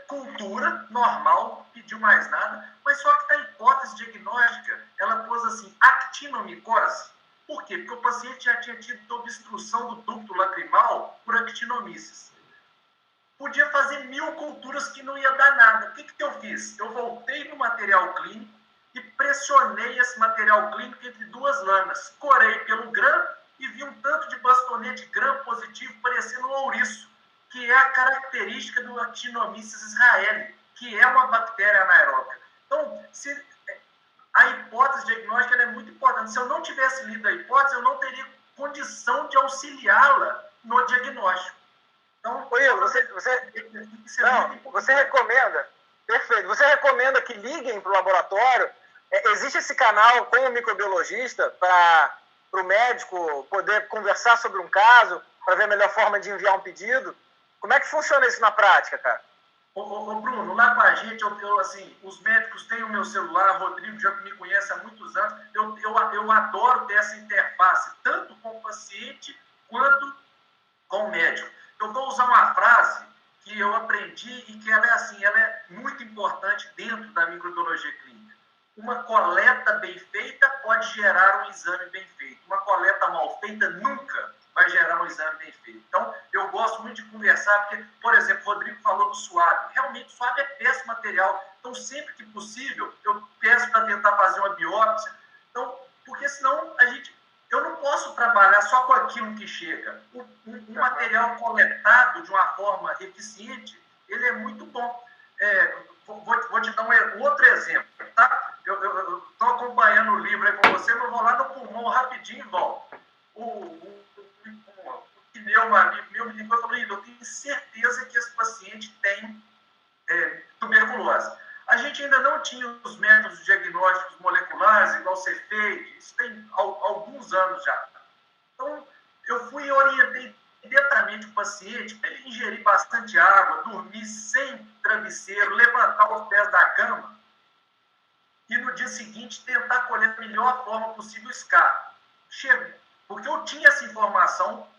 cultura, normal, pediu mais nada, mas só que na hipótese diagnóstica, ela pôs assim, actinomicose. Por quê? Porque o paciente já tinha tido obstrução do ducto lacrimal por actinomyces. Podia fazer 1000 culturas que não ia dar nada. O que eu fiz? Eu voltei no material clínico e pressionei esse material clínico entre duas lâminas. Corei pelo gram e vi um tanto de bastonete gram positivo parecendo um ouriço, que é a característica do Actinomyces israeli, que é uma bactéria anaeróbica. Então, a hipótese diagnóstica é muito importante. Se eu não tivesse lido a hipótese, eu não teria condição de auxiliá-la no diagnóstico. Então, você recomenda, perfeito, você recomenda que liguem para o laboratório? Existe esse canal com o microbiologista para o médico poder conversar sobre um caso, para ver a melhor forma de enviar um pedido? Como é que funciona isso na prática, cara? Bruno, lá com a gente, assim, os médicos têm o meu celular, Rodrigo já me conhece há muitos anos, eu adoro ter essa interface, tanto com o paciente quanto com o médico. Eu vou usar uma frase que eu aprendi e que ela é muito importante dentro da microbiologia clínica. Uma coleta bem feita pode gerar um exame bem feito. Uma coleta mal feita nunca vai gerar um exame bem feito. Então, eu gosto muito de conversar, porque, por exemplo, o Rodrigo falou do suave. Realmente, o suave é péssimo material. Então, sempre que possível, eu peço para tentar fazer uma biópsia. Então, porque senão eu não posso trabalhar só com aquilo que chega. Um material coletado de uma forma eficiente, ele é muito bom. Vou te dar um outro exemplo, tá? Eu estou acompanhando o livro aí com você, mas vou lá no pulmão rapidinho e volto. O meu amigo meu me ligou e falou: eu tenho certeza que esse paciente tem tuberculose. A gente ainda não tinha os métodos diagnósticos moleculares, igual ser feito, isso tem alguns anos já. Então, eu fui e orientei diretamente o paciente para ele ingerir bastante água, dormir sem travesseiro, levantar os pés da cama e no dia seguinte tentar colher da melhor forma possível o escape. Porque eu tinha essa informação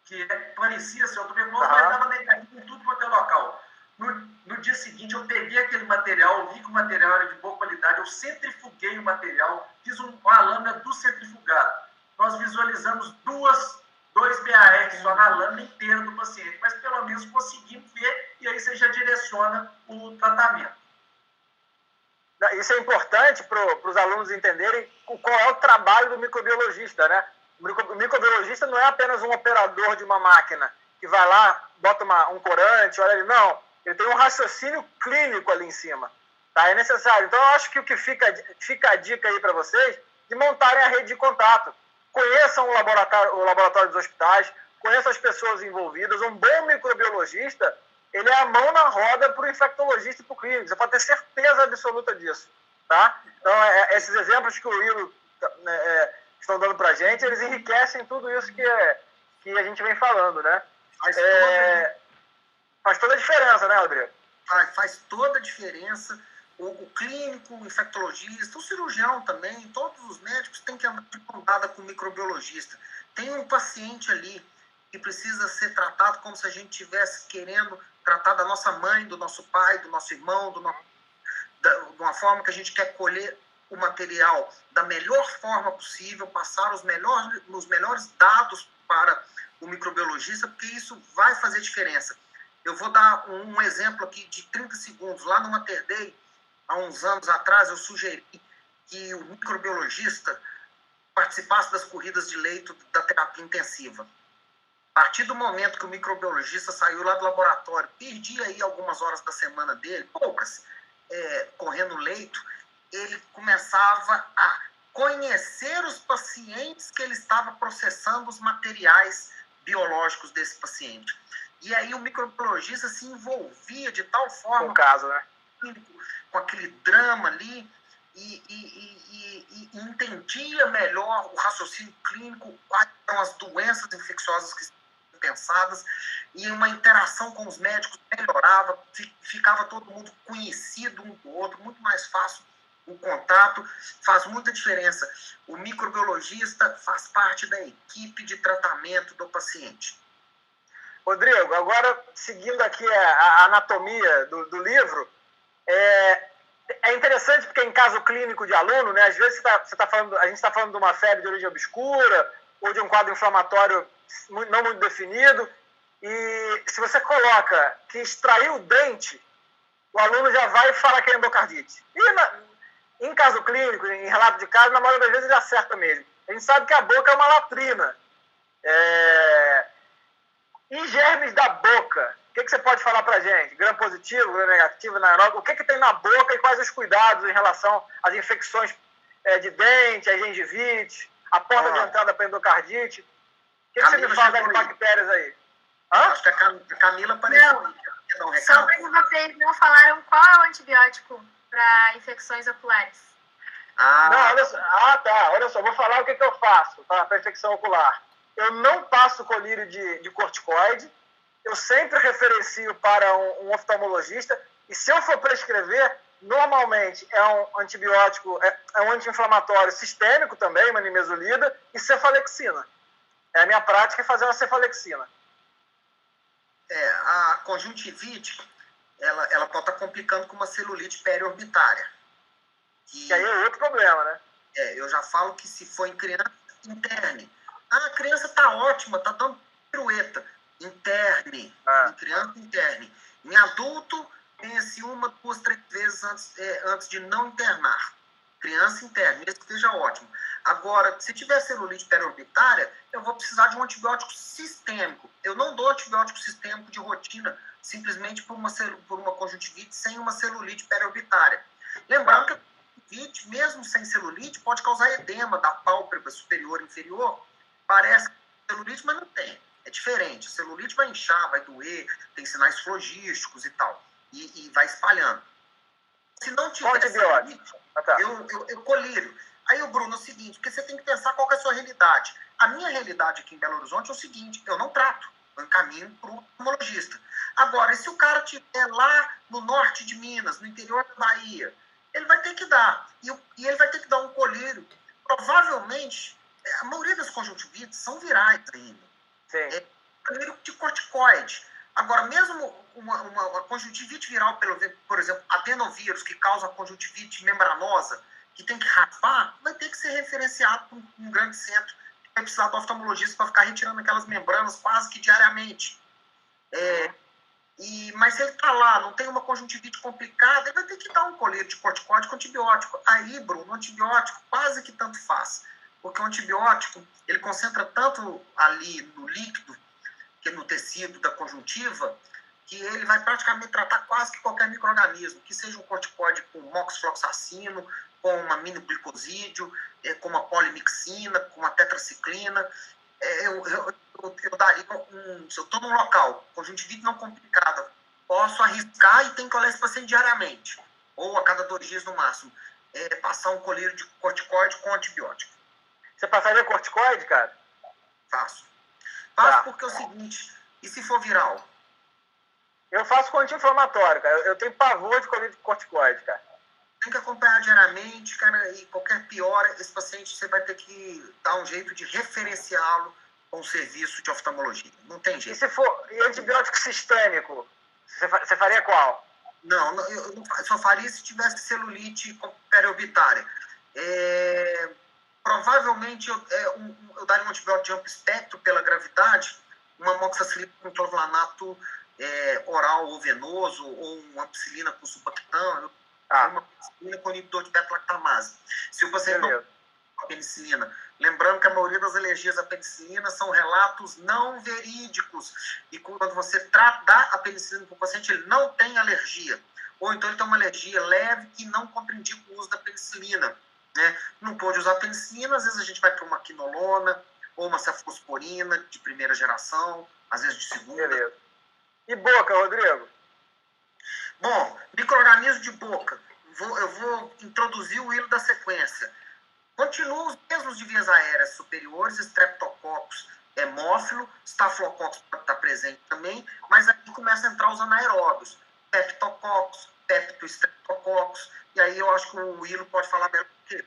que parecia ser tuberculose, mas estava negativo em tudo quanto é local. No dia seguinte, eu peguei aquele material, vi que o material era de boa qualidade, eu centrifuguei o material, fiz uma lâmina do centrifugado. Nós visualizamos dois BAR só na lâmina inteira do paciente, mas pelo menos conseguimos ver, e aí você já direciona o tratamento. Isso é importante para os alunos entenderem qual é o trabalho do microbiologista, né? O microbiologista não é apenas um operador de uma máquina que vai lá, bota um corante, olha ali, não. Ele tem um raciocínio clínico ali em cima. Tá? É necessário. Então, eu acho que o que fica a dica aí para vocês de montarem a rede de contato. Conheçam o laboratório dos hospitais, conheçam as pessoas envolvidas. Um bom microbiologista, ele é a mão na roda para o infectologista e para o clínico. Você pode ter certeza absoluta disso. Tá? Então, esses exemplos que o Willo estão dando para a gente, eles enriquecem tudo isso que a gente vem falando, né? Faz toda a diferença, né, Rodrigo? Faz toda a diferença. O clínico, o infectologista, o cirurgião também, todos os médicos têm que andar de mão dada com o microbiologista. Tem um paciente ali que precisa ser tratado como se a gente estivesse querendo tratar da nossa mãe, do nosso pai, do nosso irmão, de uma forma que a gente quer colher o material da melhor forma possível, passar os melhores dados para o microbiologista, porque isso vai fazer diferença. Eu vou dar um exemplo aqui de 30 segundos. Lá no Mater Dei, há uns anos atrás, eu sugeri que o microbiologista participasse das corridas de leito da terapia intensiva. A partir do momento que o microbiologista saiu lá do laboratório, perdia aí algumas horas da semana dele, poucas, correndo leito, ele começava a conhecer os pacientes que ele estava processando os materiais biológicos desse paciente. E aí o microbiologista se envolvia de tal forma no caso, né? Com aquele drama ali e entendia melhor o raciocínio clínico, quais eram as doenças infecciosas que estavam pensadas, e uma interação com os médicos melhorava, ficava todo mundo conhecido um do outro, muito mais fácil o contato, faz muita diferença. O microbiologista faz parte da equipe de tratamento do paciente. Rodrigo, agora, seguindo aqui a anatomia do livro, é interessante porque em caso clínico de aluno, né, às vezes a gente está falando de uma febre de origem obscura ou de um quadro inflamatório não muito definido, e se você coloca que extraiu o dente, o aluno já vai falar que é endocardite. E em caso clínico, em relato de caso, na maioria das vezes ele acerta mesmo. A gente sabe que a boca é uma latrina. E germes da boca? O que você pode falar para a gente? Gram positivo, gram negativo, anaeróbico? O que tem na boca e quais os cuidados em relação às infecções de dente, a gengivite, a porta de entrada para endocardite? O que você me fala das bactérias aí? Acho que a Camila apareceu. Só porque vocês não falaram qual é o antibiótico para infecções oculares. Olha só, vou falar o que eu faço para infecção ocular. Eu não passo colírio de corticoide, eu sempre referencio para um oftalmologista, e se eu for prescrever, normalmente é um antibiótico, é um anti-inflamatório sistêmico também, uma nimesulida, e cefalexina. A minha prática é fazer uma cefalexina. A conjuntivite, ela pode estar complicando com uma celulite periorbitária. Que aí é outro problema, né? Eu já falo que se for em criança, interne. A criança está ótima, está dando pirueta. Interne. Em criança, interne. Em adulto, pense 1, 2, 3 vezes antes de não internar. Criança, interne, mesmo que esteja ótimo. Agora, se tiver celulite periorbitária, eu vou precisar de um antibiótico sistêmico. Eu não dou antibiótico sistêmico de rotina, simplesmente por uma conjuntivite sem uma celulite periorbitária. Lembrando que a conjuntivite, mesmo sem celulite, pode causar edema da pálpebra superior e inferior. Parece celulite, mas não tem. É diferente. A celulite vai inchar, vai doer, tem sinais flogísticos e tal. E vai espalhando. Se não tiver celulite, eu colírio. Aí, Bruno, é o seguinte, porque você tem que pensar qual que é a sua realidade. A minha realidade aqui em Belo Horizonte é o seguinte, eu não trato, eu encaminho para o oftalmologista. Agora, e se o cara estiver lá no norte de Minas, no interior da Bahia, ele vai ter que dar. E ele vai ter que dar um colírio. Provavelmente, a maioria das conjuntivites são virais ainda. Sim. Colírio de corticoide. Agora, mesmo uma conjuntivite viral, por exemplo, adenovírus, que causa conjuntivite membranosa, que tem que raspar, vai ter que ser referenciado para um grande centro, que vai precisar do oftalmologista para ficar retirando aquelas membranas quase que diariamente. Mas se ele está lá, não tem uma conjuntivite complicada, ele vai ter que dar um colírio de corticoide com antibiótico. Aí, Bruno, o antibiótico quase que tanto faz, porque o antibiótico, ele concentra tanto ali no líquido, que no tecido da conjuntiva, que ele vai praticamente tratar quase que qualquer micro-organismo, que seja um corticoide com moxifloxacino, com uma aminoglicosídeo, com uma polimixina, com uma tetraciclina. Eu daria se eu estou num local, conjuntivite não complicada, posso arriscar e tenho que olhar esse paciente diariamente, ou a cada 2 dias no máximo, passar um colírio de corticoide com antibiótico. Você passaria corticoide, cara? Faço. Faço porque é o seguinte, e se for viral? Eu faço com anti-inflamatório, cara. Eu tenho pavor de colírio de corticoide, cara. Tem que acompanhar diariamente, cara, e qualquer piora, esse paciente você vai ter que dar um jeito de referenciá-lo com o serviço de oftalmologia. Não tem jeito. E se for antibiótico sistêmico, você faria qual? Não, eu só faria se tivesse celulite periorbitária. Provavelmente eu daria um antibiótico de amplo espectro pela gravidade, uma amoxicilina com clovulanato oral ou venoso, ou uma ampicilina com sulpactam, uma penicilina com inibidor de beta-lactamase. Se o paciente não tem a penicilina, lembrando que a maioria das alergias à penicilina são relatos não verídicos, e quando você dá a penicilina para o paciente, ele não tem alergia, ou então ele tem uma alergia leve e não contraindica o uso da penicilina, né? Não pode usar penicilina, às vezes a gente vai para uma quinolona, ou uma cefalosporina de primeira geração, às vezes de segunda. Beleza. E boca, Rodrigo? Bom, micro-organismo de boca. Eu vou introduzir o hilo da sequência. Continuam os mesmos de vias aéreas superiores, Streptococcus hemófilo, Staphylococcus pode estar presente também, mas aqui começa a entrar os anaeróbios, Peptococcus, Peptostreptococcus, e aí eu acho que o hilo pode falar melhor do que.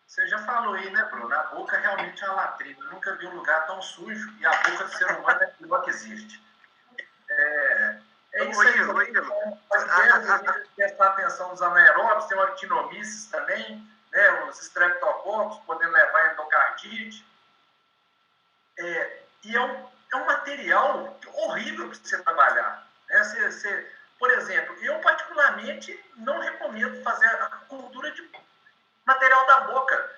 Você já falou aí, né, Bruno? A boca realmente é uma latrina. Eu nunca vi um lugar tão sujo e a boca do ser humano é a pior que existe. É isso aí, prestar atenção nos anaeróbios, tem o actinomyces também, né, os streptococcus, podendo levar a endocardite. E é um material horrível para você trabalhar. Né? Por exemplo, eu particularmente não recomendo fazer a cultura de material da boca,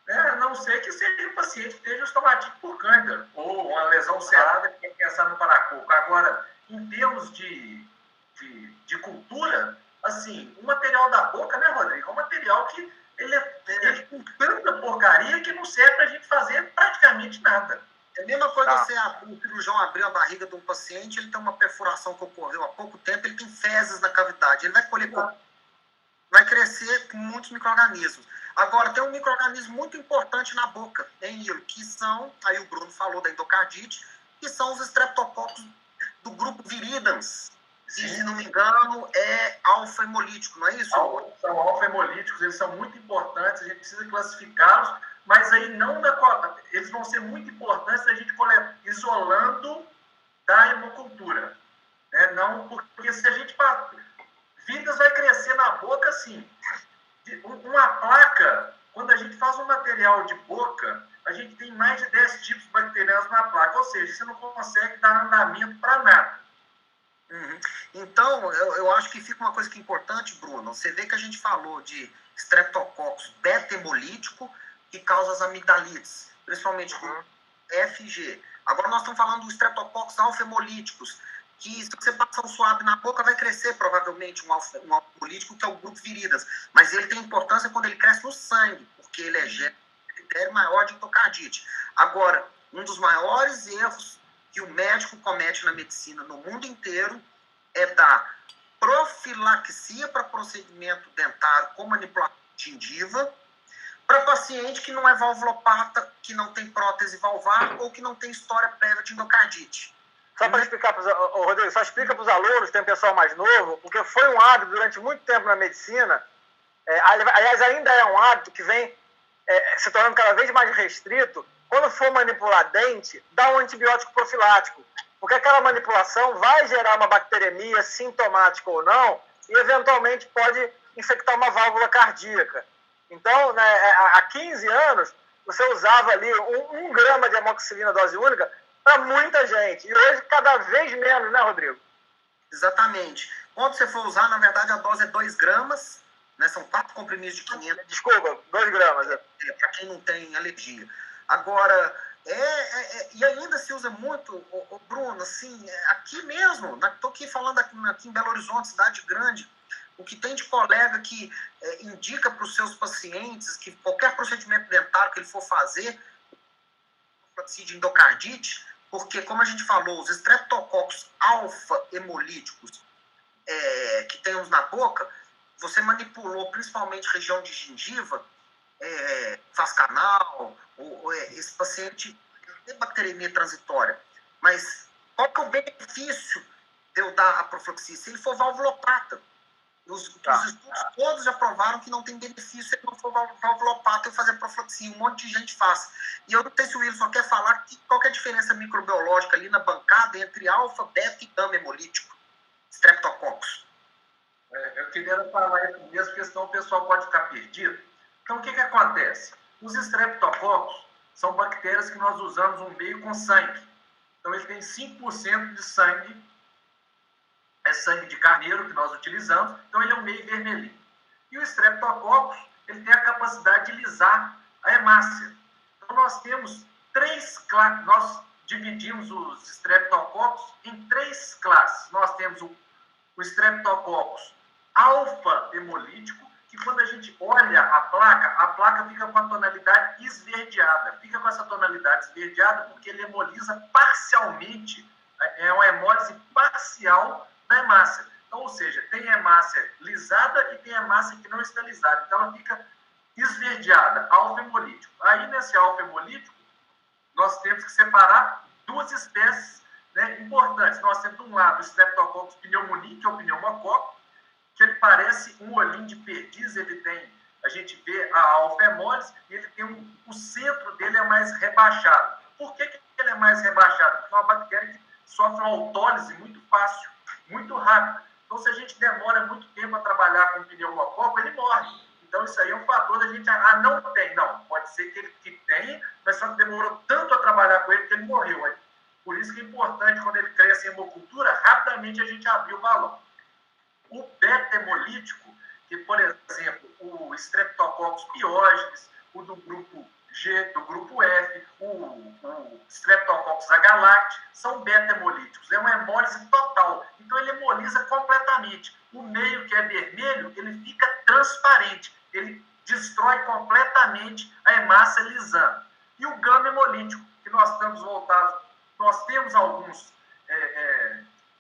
a não ser que seja um paciente que esteja estomatite por cândida, ou uma lesão ulcerada que tem que pensar no paracoco. Agora, em termos de cultura, assim, o material da boca, né, Rodrigo, é um material que ele com tanta porcaria que não serve para a gente fazer praticamente nada. É a mesma coisa o cirurgião abrir a barriga de um paciente, ele tem uma perfuração que ocorreu há pouco tempo, ele tem fezes na cavidade, ele vai colher vai crescer com muitos micro-organismos. Agora, tem um micro-organismo muito importante na boca, que são, aí o Bruno falou da endocardite, que são os streptococcus do grupo viridans, que, se não me engano, é alfa-hemolítico, não é isso? São alfa-hemolíticos, eles são muito importantes, a gente precisa classificá-los, mas aí eles vão ser muito importantes a gente isolando da hemocultura. Né? Não, porque se a gente... Vidas vai crescer na boca, assim. Uma placa, quando a gente faz um material de boca, a gente tem mais de 10 tipos bacterianos na placa, ou seja, você não consegue dar andamento para nada. Uhum. Então, eu acho que fica uma coisa que é importante, Bruno. Você vê que a gente falou de streptococcus beta-hemolítico, que causa as amigdalites, principalmente com F e G. Agora nós estamos falando dos streptococcus alfa-hemolíticos, que se você passar um suave na boca, vai crescer provavelmente um alfa-hemolítico, que é o grupo viridans. Mas ele tem importância quando ele cresce no sangue, porque ele é critério maior de endocardite. Agora, um dos maiores erros que o médico comete na medicina no mundo inteiro é dar profilaxia para procedimento dentário com manipulação de gengiva para paciente que não é valvulopata, que não tem prótese valvar ou que não tem história prévia de endocardite. Só para explicar para os Rodrigo, só explica para os alunos, tem um pessoal mais novo, porque foi um hábito durante muito tempo na medicina, aliás, ainda é um hábito que vem se tornando cada vez mais restrito. Quando for manipular dente, dá um antibiótico profilático, porque aquela manipulação vai gerar uma bacteremia sintomática ou não, e eventualmente pode infectar uma válvula cardíaca. Então, né, há 15 anos, você usava ali 1 grama de amoxicilina dose única para muita gente. E hoje, cada vez menos, né, Rodrigo? Exatamente. Quando você for usar, na verdade, a dose é 2 gramas, né? São 4 comprimidos de 500. Desculpa, 2 gramas. Para quem não tem alergia. Agora, e ainda se usa muito, Bruno, assim, aqui mesmo, estou aqui falando aqui em Belo Horizonte, cidade grande, o que tem de colega que indica para os seus pacientes que qualquer procedimento dentário que ele for fazer, de endocardite, porque, como a gente falou, os streptococcus alfa-hemolíticos que temos na boca, você manipulou principalmente região de gengiva, faz canal, esse paciente tem bacteremia transitória. Mas qual que é o benefício de eu dar a profilaxia? Se ele for valvulopata. Os estudos todos já provaram que não tem benefício se ele não for valvulopata eu fazer profilaxia. Um monte de gente faz. E eu não sei se o Wilson só quer falar qual que é a diferença microbiológica ali na bancada entre alfa, beta e gama hemolítico, streptococcus. Eu queria falar isso mesmo, porque senão o pessoal pode ficar perdido. Então, o que acontece? Os streptococcus são bactérias que nós usamos um meio com sangue. Então, ele tem 5% de sangue, é sangue de carneiro que nós utilizamos, então ele é um meio vermelhinho. E o streptococcus, ele tem a capacidade de lisar a hemácia. Então, nós temos 3 classes, nós dividimos os streptococcus em 3 classes. Nós temos o streptococcus alfa-hemolítico, que quando a gente olha a placa fica com a tonalidade esverdeada. Fica com essa tonalidade esverdeada porque ele hemoliza parcialmente, é uma hemólise parcial da hemácia. Então, ou seja, tem hemácia lisada e tem hemácia que não está lisada. Então, ela fica esverdeada, alfa-hemolítico. Aí, nesse alfa-hemolítico, nós temos que separar 2 espécies, né, importantes. Nós temos, de um lado, o Streptococcus pneumoniae, que é o pneumococo, que ele parece um olhinho de perdiz, a gente vê a alfa-hemólise, e ele tem o centro dele é mais rebaixado. Por que ele é mais rebaixado? Porque é uma bactéria que sofre uma autólise muito fácil, muito rápida. Então, se a gente demora muito tempo a trabalhar com o pneumococo, ele morre. Então, isso aí é um fator da gente... não tem. Não, pode ser que ele tenha, mas só que demorou tanto a trabalhar com ele que ele morreu. Por isso que é importante, quando ele cresce em hemocultura, rapidamente a gente abrir o balão. O beta-hemolítico, que, por exemplo, o Streptococcus pyogenes, o do grupo G, do grupo F, o Streptococcus agalacti, são beta-hemolíticos. É uma hemólise total. Então, ele hemoliza completamente. O meio, que é vermelho, ele fica transparente. Ele destrói completamente a hemácia lisando. E o gama-hemolítico, que nós estamos voltados... Nós temos alguns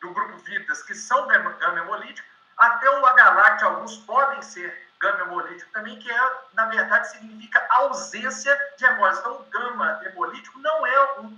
do grupo Vidas que são gama-hemolíticos. Até o H-lácteo, alguns podem ser gama hemolítico também, que na verdade significa ausência de hemólise. Então, o gama hemolítico não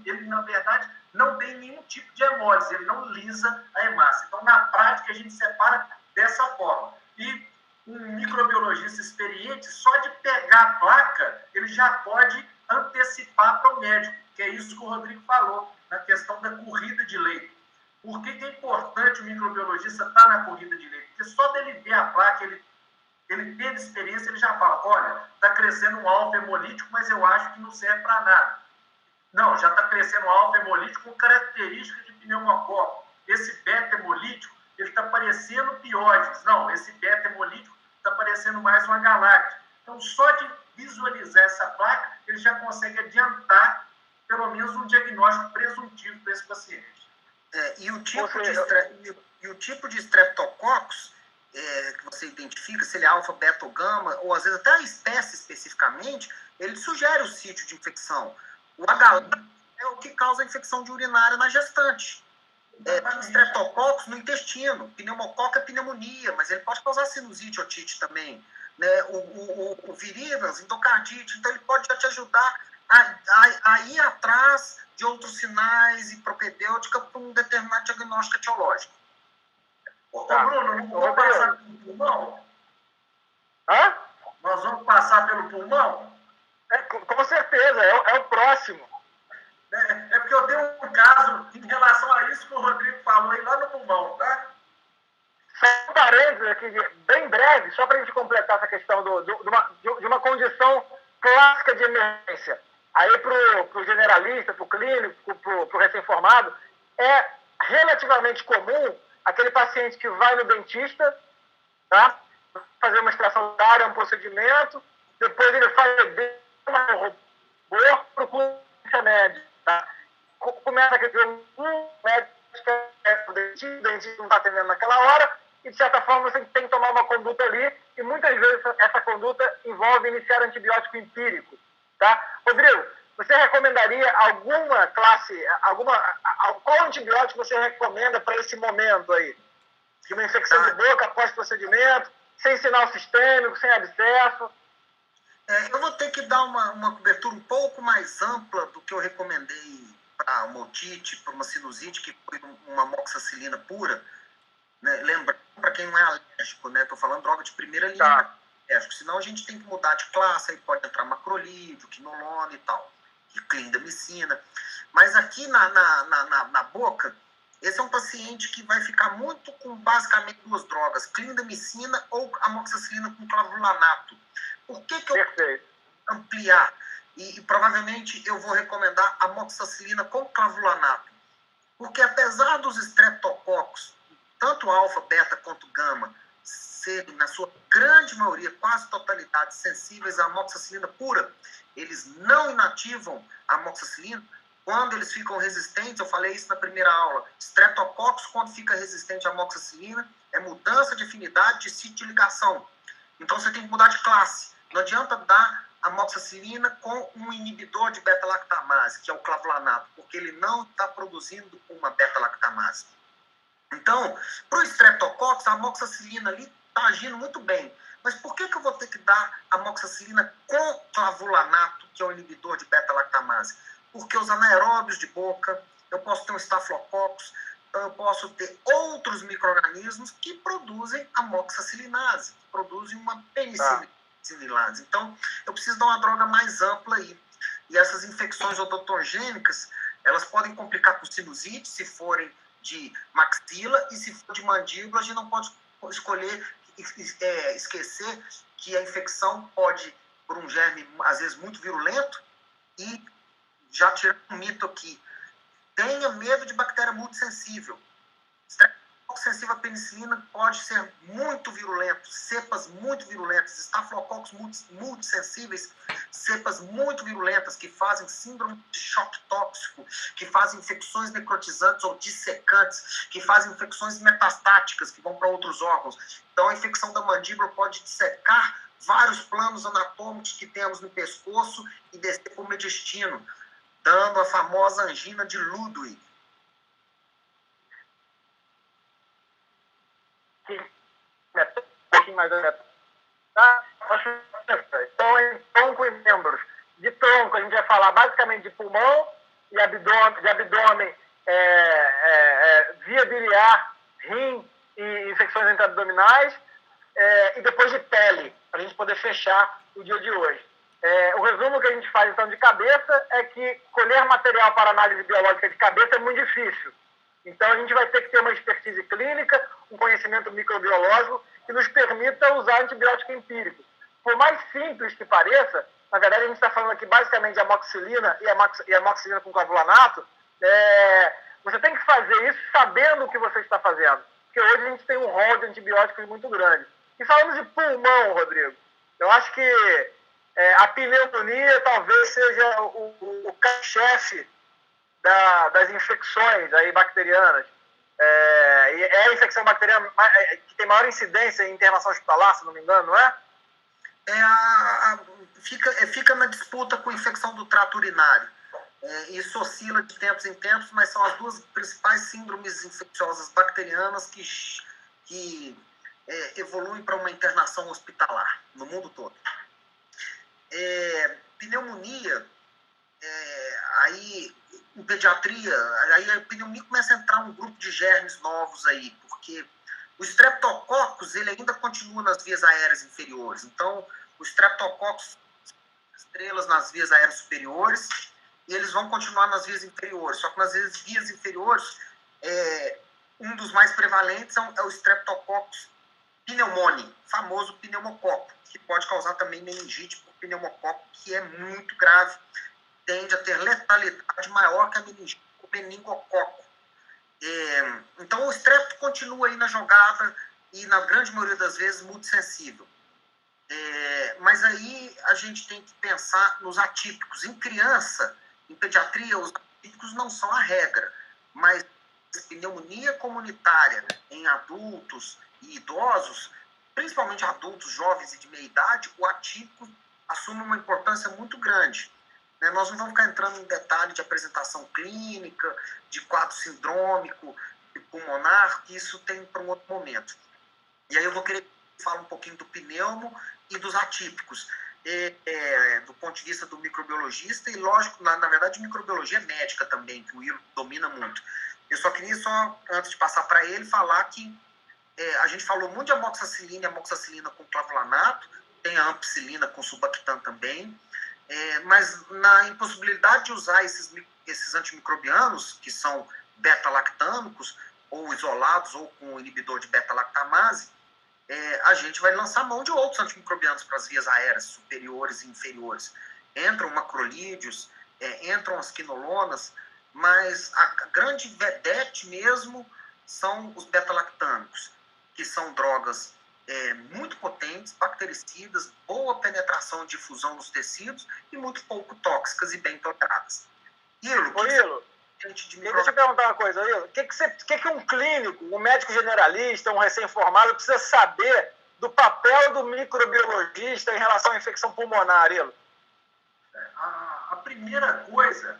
ele na verdade não tem nenhum tipo de hemólise, ele não lisa a hemácia. Então, na prática, a gente separa dessa forma. E um microbiologista experiente, só de pegar a placa, ele já pode antecipar para o médico, que é isso que o Rodrigo falou, na questão da corrida de leito. Por que é importante o microbiologista estar na corrida de leito? Porque só dele ver a placa, ele teve experiência, ele já fala, olha, está crescendo um alfa hemolítico, mas eu acho que não serve para nada. Não, já está crescendo um alfa hemolítico com característica de pneumococo. Esse beta hemolítico, ele está parecendo piógenes. Não, esse beta hemolítico está parecendo mais uma galáctica. Então, só de visualizar essa placa, ele já consegue adiantar, pelo menos, um diagnóstico presuntivo para esse paciente. E o tipo de Streptococcus que você identifica, se ele é alfa, beta ou gama, ou às vezes até a espécie especificamente, ele sugere o sítio de infecção. O H é o que causa a infecção de urinária na gestante. Tem Streptococcus no intestino, pneumococo é pneumonia, mas ele pode causar sinusite, otite também. Né? O virinas, endocardite, então ele pode já te ajudar a ir atrás de outros sinais e propedêutica para um determinado diagnóstico etiológico. Tá. Ô, Bruno, não vamos passar pelo pulmão? Hã? Nós vamos passar pelo pulmão? Com certeza, é o próximo. É porque eu tenho um caso em relação a isso que o Rodrigo falou aí lá no pulmão, tá? Só um parênteses aqui, bem breve, só para a gente completar essa questão de uma condição clássica de emergência. Aí para o generalista, para o clínico, para o recém-formado, é relativamente comum aquele paciente que vai no dentista, tá? Fazer uma extração da área, um procedimento, depois ele faz uma robô, procura um remédio, tá? Começa a ter um médico o dentista não está atendendo naquela hora, e de certa forma você tem que tomar uma conduta ali, e muitas vezes essa conduta envolve iniciar antibiótico empírico, tá? Rodrigo, você recomendaria alguma classe, qual antibiótico você recomenda para esse momento aí? De uma infecção de boca após procedimento, sem sinal sistêmico, sem abscesso? Eu vou ter que dar uma cobertura um pouco mais ampla do que eu recomendei para uma otite, para uma sinusite, que foi uma amoxicilina pura. Né? Lembrando, para quem não é alérgico, né? Estou falando droga de primeira linha, tá. Alérgico, senão a gente tem que mudar de classe, aí pode entrar macrolídeo, quinolona e tal, e clindamicina. Mas aqui na boca, esse é um paciente que vai ficar muito com basicamente duas drogas, clindamicina ou amoxicilina com clavulanato. Por que eu Perfeito. ampliar? E provavelmente eu vou recomendar amoxicilina com clavulanato. Porque apesar dos estreptococcus, tanto alfa, beta quanto gama, serem, na sua grande maioria, quase totalidade, sensíveis à amoxicilina pura, eles não inativam a amoxicilina. Quando eles ficam resistentes, eu falei isso na primeira aula, Streptococcus, quando fica resistente à amoxicilina, é mudança de afinidade de sítio de ligação. Então você tem que mudar de classe. Não adianta dar amoxicilina com um inibidor de beta-lactamase, que é o clavulanato, porque ele não está produzindo uma beta-lactamase. Então, para o Streptococcus, a amoxicilina ali está agindo muito bem. Mas por que eu vou ter que dar amoxicilina com clavulanato, que é o inibidor de beta-lactamase? Porque os anaeróbios de boca, eu posso ter um estafilococcus, então eu posso ter outros micro-organismos que produzem amoxicilinase, que produzem uma penicillinase. Então, eu preciso dar uma droga mais ampla aí. E essas infecções odontogênicas, elas podem complicar com sinusite, se forem de maxila, e se for de mandíbula, a gente não pode esquecer que a infecção pode, por um germe, às vezes, muito virulento, e já tirando um mito aqui, tenha medo de bactéria multissensível. Streptococcus sensível à penicilina pode ser muito virulento, cepas muito virulentas, estafilococcus multissensíveis, cepas muito virulentas que fazem síndrome de choque tóxico, que fazem infecções necrotizantes ou dissecantes, que fazem infecções metastáticas que vão para outros órgãos. Então a infecção da mandíbula pode dissecar vários planos anatômicos que temos no pescoço e descer para o mediastino, dando a famosa angina de Ludwig. pouquinho mais adiantado. Tá? Então, com os membros de tronco, a gente vai falar basicamente de pulmão e abdômen, via biliar, rim e infecções intraabdominais, e depois de pele, para a gente poder fechar o dia de hoje. O resumo que a gente faz, então, de cabeça é que colher material para análise biológica de cabeça é muito difícil. Então, a gente vai ter que ter uma expertise clínica, um conhecimento microbiológico que nos permita usar antibiótico empírico. Por mais simples que pareça, na verdade, a gente está falando aqui basicamente de amoxicilina e amoxicilina com clavulanato. Você tem que fazer isso sabendo o que você está fazendo. Porque hoje a gente tem um rol de antibióticos muito grande. E falando de pulmão, Rodrigo, eu acho que a pneumonia talvez seja o carro-chefe das infecções aí bacterianas. E é a infecção bacteriana que tem maior incidência em internação hospitalar, se não me engano, não é? Fica na disputa com a infecção do trato urinário. Isso oscila de tempos em tempos, mas são as duas principais síndromes infecciosas bacterianas que evoluem para uma internação hospitalar no mundo todo. Pneumonia, aí em pediatria, aí a pneumonia começa a entrar um grupo de germes novos aí, porque o Streptococcus, ele ainda continua nas vias aéreas inferiores. Então, o Streptococcus estrelas nas vias aéreas superiores e eles vão continuar nas vias inferiores. Só que nas vias inferiores, um dos mais prevalentes é o Streptococcus pneumoniae, famoso pneumococo, que pode causar também meningite por pneumococo, que é muito grave, tende a ter letalidade maior que a meningite por meningococo. Então, o estrepto continua aí na jogada e, na grande maioria das vezes, muito sensível. Mas aí a gente tem que pensar nos atípicos. Em criança, em pediatria, os atípicos não são a regra, mas pneumonia comunitária em adultos e idosos, principalmente adultos, jovens e de meia idade, o atípico assume uma importância muito grande. Nós não vamos ficar entrando em detalhe de apresentação clínica, de quadro sindrômico, de pulmonar, que isso tem para um outro momento. E aí eu vou querer falar um pouquinho do pneumo e dos atípicos, do ponto de vista do microbiologista e, lógico, na verdade, microbiologia médica também, que o Ilo domina muito. Eu só queria, antes de passar para ele, falar que a gente falou muito de amoxicilina e amoxicilina com clavulanato, tem a ampicilina com sulbactam também, mas na impossibilidade de usar esses antimicrobianos, que são beta-lactâmicos, ou isolados, ou com inibidor de beta-lactamase, a gente vai lançar mão de outros antimicrobianos para as vias aéreas superiores e inferiores. Entram macrolídeos, entram as quinolonas, mas a grande vedete mesmo são os beta-lactâmicos, que são drogas muito potentes, bactericidas, boa penetração e difusão nos tecidos e muito pouco tóxicas e bem toleradas. Ilo, deixa eu perguntar uma coisa, Ilo. O que um clínico, um médico generalista, um recém-formado precisa saber do papel do microbiologista em relação à infecção pulmonar, Ilo? A primeira coisa,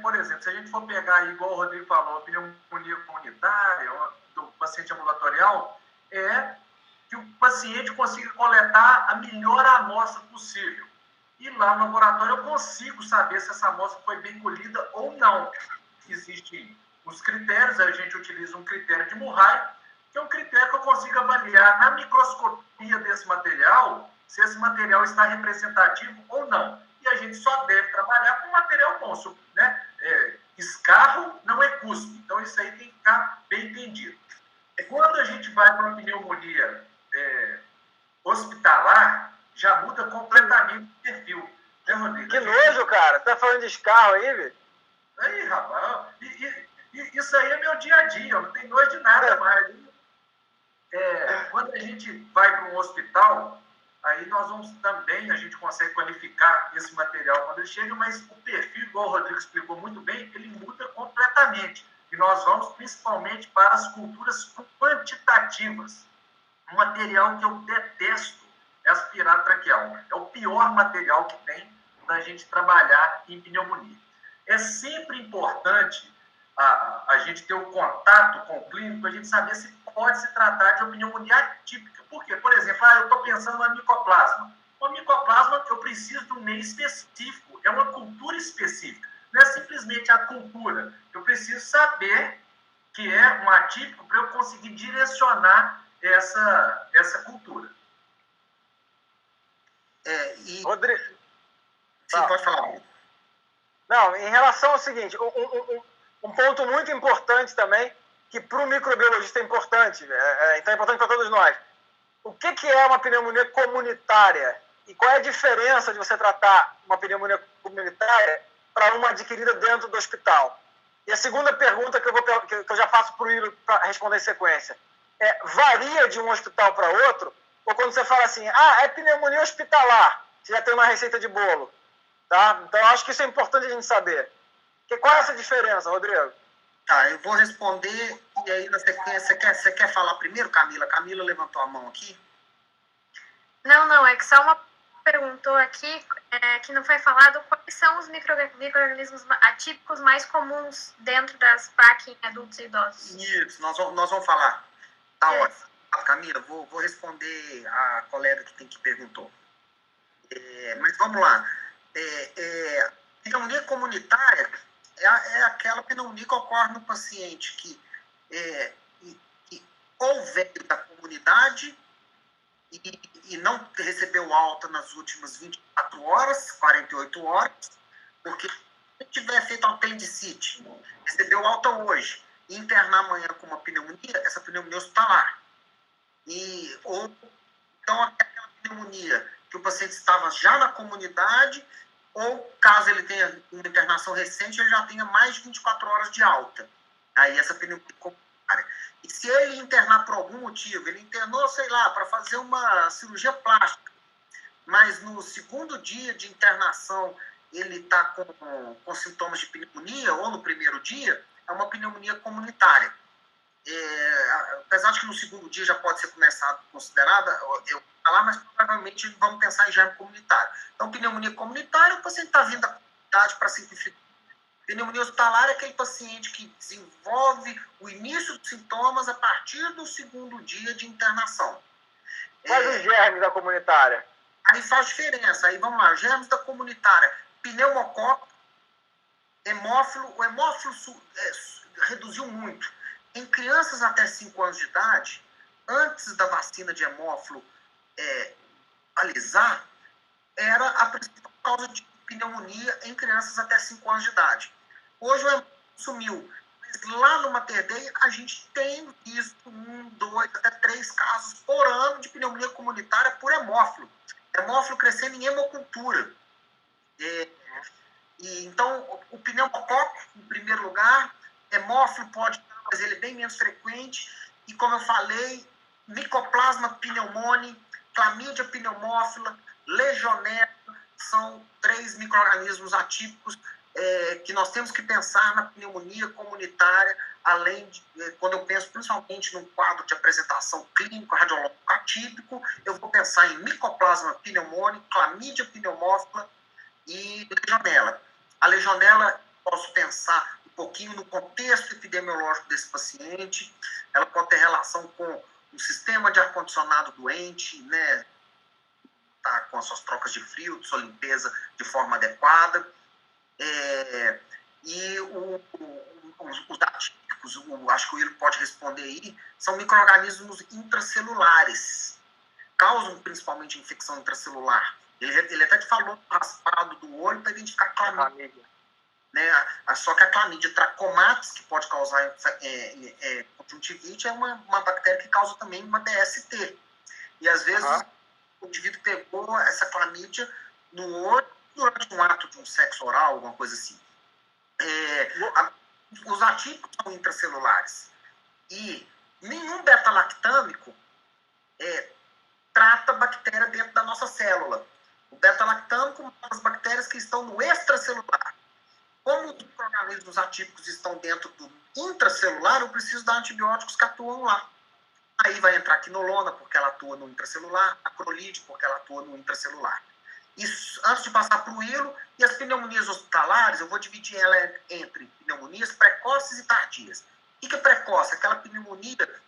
por exemplo, se a gente for pegar, igual o Rodrigo falou, a pneumonia comunitária do paciente ambulatorial, que o paciente consiga coletar a melhor amostra possível. E lá no laboratório eu consigo saber se essa amostra foi bem colhida ou não. Existem os critérios, a gente utiliza um critério de Murray, que é um critério que eu consigo avaliar na microscopia desse material, se esse material está representativo ou não. E a gente só deve trabalhar com material bom, né? Escarro não é cuspe, então isso aí tem que ficar bem entendido. Quando a gente vai para uma pneumonia hospitalar, já muda completamente o perfil. Né, Rodrigo? Que nojo, cara. Você tá falando de escarro aí, velho? Aí, rapaz. Isso aí é meu dia a dia. Eu não tenho nojo de nada mais. Quando a gente vai para um hospital, aí nós vamos também, a gente consegue qualificar esse material quando ele chega, mas o perfil, igual o Rodrigo explicou muito bem, ele muda completamente. E nós vamos principalmente para as culturas quantitativas. Um material que eu detesto é aspirado traqueal. É o pior material que tem para a gente trabalhar em pneumonia. É sempre importante a gente ter o contato com o clínico, a gente saber se pode se tratar de uma pneumonia atípica. Por quê? Por exemplo, eu estou pensando na micoplasma. Uma micoplasma, eu preciso de um meio específico, é uma cultura específica. Não é simplesmente a cultura. Eu preciso saber que é um atípico para eu conseguir direcionar essa cultura. Rodrigo. Sim, pode falar. Não, em relação ao seguinte, um ponto muito importante também, que para o microbiologista é importante, então é importante para todos nós. O que é uma pneumonia comunitária? E qual é a diferença de você tratar uma pneumonia comunitária para uma adquirida dentro do hospital? E a segunda pergunta que eu já faço para o Ilo para responder em sequência varia de um hospital para outro? Ou quando você fala assim, é pneumonia hospitalar, você já tem uma receita de bolo, tá? Então, eu acho que isso é importante a gente saber. Qual é essa diferença, Rodrigo? Tá, eu vou responder, e aí na sequência, você quer falar primeiro, Camila? Camila levantou a mão aqui. Não, é que só uma perguntou aqui, que não foi falado, quais são os micro-organismos atípicos mais comuns dentro das PAC em adultos e idosos? Isso, nós vamos falar. Tá ótimo. Camila, vou responder a colega que perguntou. Mas vamos lá. Pneumonia comunitária é aquela pneumonia que ocorre no paciente que ou veio da comunidade e não recebeu alta nas últimas 24 horas, 48 horas, porque se tiver feito apendicite, recebeu alta hoje, e internar amanhã com uma pneumonia, essa pneumonia hospitalar. Então, aquela pneumonia que o paciente estava já na comunidade, ou caso ele tenha uma internação recente, ele já tenha mais de 24 horas de alta. Aí essa pneumonia comunitária. E se ele internar por algum motivo, ele internou, sei lá, para fazer uma cirurgia plástica, mas no segundo dia de internação ele está com sintomas de pneumonia, ou no primeiro dia, é uma pneumonia comunitária. Apesar de que no segundo dia já pode ser considerada, mas provavelmente vamos pensar em germe comunitário. Então, pneumonia comunitária, o paciente está vindo da comunidade para simplificar. Pneumonia hospitalar é aquele paciente que desenvolve o início dos sintomas a partir do segundo dia de internação. Quais os germes da comunitária? Aí faz diferença. Aí vamos lá, germes da comunitária. Pneumococo, hemófilo. O hemófilo reduziu muito. Em crianças até 5 anos de idade, antes da vacina de hemófilo alisar, era a principal causa de pneumonia em crianças até 5 anos de idade. Hoje o hemófilo sumiu, mas lá no Mater Dei a gente tem visto 1, 2, até 3 casos por ano de pneumonia comunitária por hemófilo. Hemófilo crescendo em hemocultura. Então, o pneumococo, em primeiro lugar, hemófilo pode, mas ele é bem menos frequente, e como eu falei, Mycoplasma pneumoniae, Chlamydia pneumófila, Legionella, são 3 micro-organismos atípicos que nós temos que pensar na pneumonia comunitária, além de, quando eu penso principalmente num quadro de apresentação clínico radiológico atípico, eu vou pensar em Mycoplasma pneumoniae, Chlamydia pneumófila e Legionella. A Legionella, posso pensar um pouquinho no contexto epidemiológico desse paciente, ela pode ter relação com o sistema de ar-condicionado doente, né? Tá com as suas trocas de frio, sua limpeza de forma adequada. E os atípicos, acho que o Will pode responder aí, são micro-organismos intracelulares. Causam principalmente infecção intracelular. Ele até te falou do raspado do olho para identificar clamídia. Né? Só que a clamídia trachomatis, que pode causar conjuntivite, é uma bactéria que causa também uma DST. E às vezes o indivíduo pegou essa clamídia no olho durante um ato de um sexo oral, alguma coisa assim. Os atípicos são intracelulares. E nenhum beta-lactâmico trata bactéria dentro da nossa célula. O beta-lactâmico mata as bactérias que estão no extracelular. Como os micro-organismos atípicos estão dentro do intracelular, eu preciso dar antibióticos que atuam lá. Aí vai entrar a quinolona, porque ela atua no intracelular, a acrolide, porque ela atua no intracelular. Isso, antes de passar para o hilo, e as pneumonias hospitalares, eu vou dividir ela entre pneumonias precoces e tardias. O que é precoce? Aquela pneumonia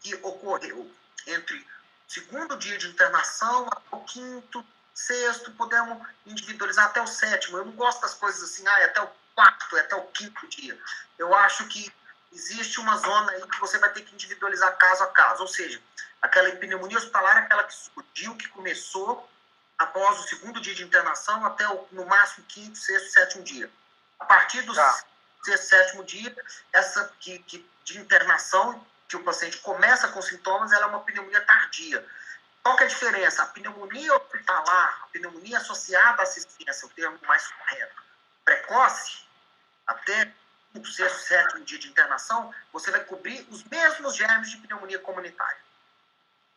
que ocorreu entre o segundo dia de internação até o quinto, sexto, podemos individualizar até o sétimo. Eu não gosto das coisas assim, até o quarto, até o quinto dia. Eu acho que existe uma zona aí que você vai ter que individualizar caso a caso. Ou seja, aquela pneumonia hospitalar é aquela que surgiu, que começou após o segundo dia de internação até no máximo quinto, sexto, sétimo dia. A partir do sexto, sétimo dia, essa de internação, que o paciente começa com sintomas, ela é uma pneumonia tardia. Qual que é a diferença? A pneumonia hospitalar, a pneumonia associada à assistência, o termo mais correto, precoce, até o sexto, sétimo dia de internação, você vai cobrir os mesmos germes de pneumonia comunitária.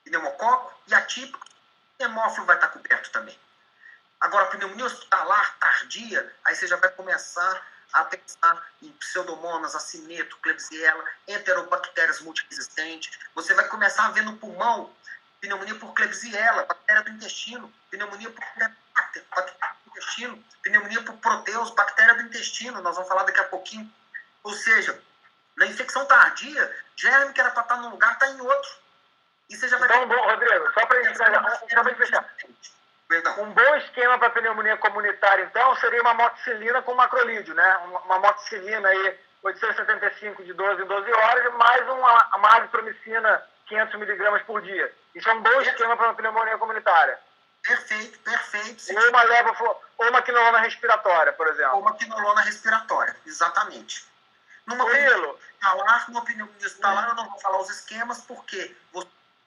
Pneumococo e atípico, hemófilo vai estar coberto também. Agora, a pneumonia hospitalar tardia, aí você já vai começar a pensar em pseudomonas, acineto, klebsiella, enterobactérias multiresistentes. Você vai começar a ver no pulmão pneumonia por klebsiella, bactéria do intestino, pneumonia por bactéria do intestino, pneumonia por proteus, bactéria do intestino, nós vamos falar daqui a pouquinho. Ou seja, na infecção tardia, germe que era para estar num lugar está em outro. E você já vai... Então, bom, Rodrigo, só para a gente fechar. Perdão. Um bom esquema para pneumonia comunitária, então, seria uma amoxicilina com macrolídeo, né? Uma amoxicilina aí, 875 de 12 em 12 horas, mais uma azitromicina, 500 miligramas por dia. Isso é um bom esquema para uma pneumonia comunitária. Perfeito, perfeito. Ou uma quinolona respiratória, por exemplo. Ou uma quinolona respiratória, exatamente. Numa pneumonia hospitalar, eu não vou falar os esquemas, porque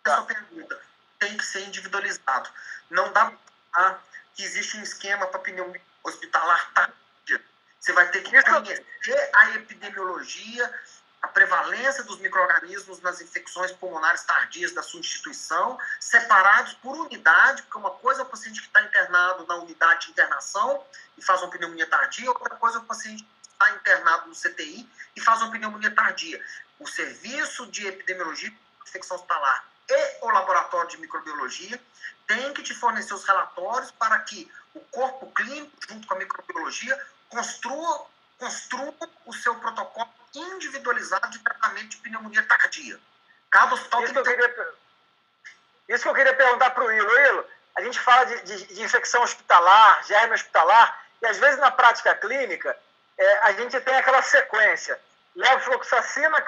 a sua pergunta tem que ser individualizado. Não dá para que existe um esquema para pneumonia hospitalar tardia. Você vai ter que conhecer a epidemiologia, a prevalência dos micro-organismos nas infecções pulmonares tardias da sua instituição, separados por unidade, porque uma coisa é o paciente que está internado na unidade de internação e faz uma pneumonia tardia, outra coisa é o paciente que está internado no CTI e faz uma pneumonia tardia. O Serviço de Epidemiologia de Infecção Hospitalar e o Laboratório de Microbiologia tem que te fornecer os relatórios para que o corpo clínico, junto com a microbiologia, construa o seu protocolo individualizado de tratamento de pneumonia tardia. Cada hospital Isso que eu queria perguntar para o Ilo. A gente fala de infecção hospitalar, germe hospitalar, e às vezes na prática clínica, a gente tem aquela sequência. Levofloxacina,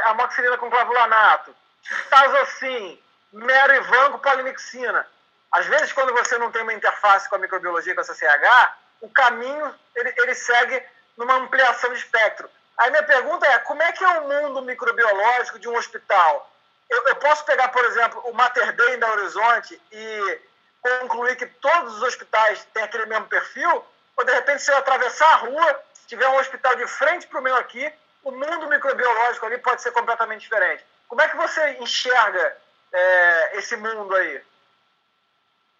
amoxicilina com clavulanato, tazocin, mero-ivanco, polimixina. Às vezes, quando você não tem uma interface com a microbiologia, com a CCH, o caminho ele segue numa ampliação de espectro. Aí minha pergunta é, como é que é o mundo microbiológico de um hospital? Eu posso pegar, por exemplo, o Mater Dei da Horizonte e concluir que todos os hospitais têm aquele mesmo perfil? Ou, de repente, se eu atravessar a rua, tiver um hospital de frente para o meu aqui, o mundo microbiológico ali pode ser completamente diferente. Como é que você enxerga esse mundo aí?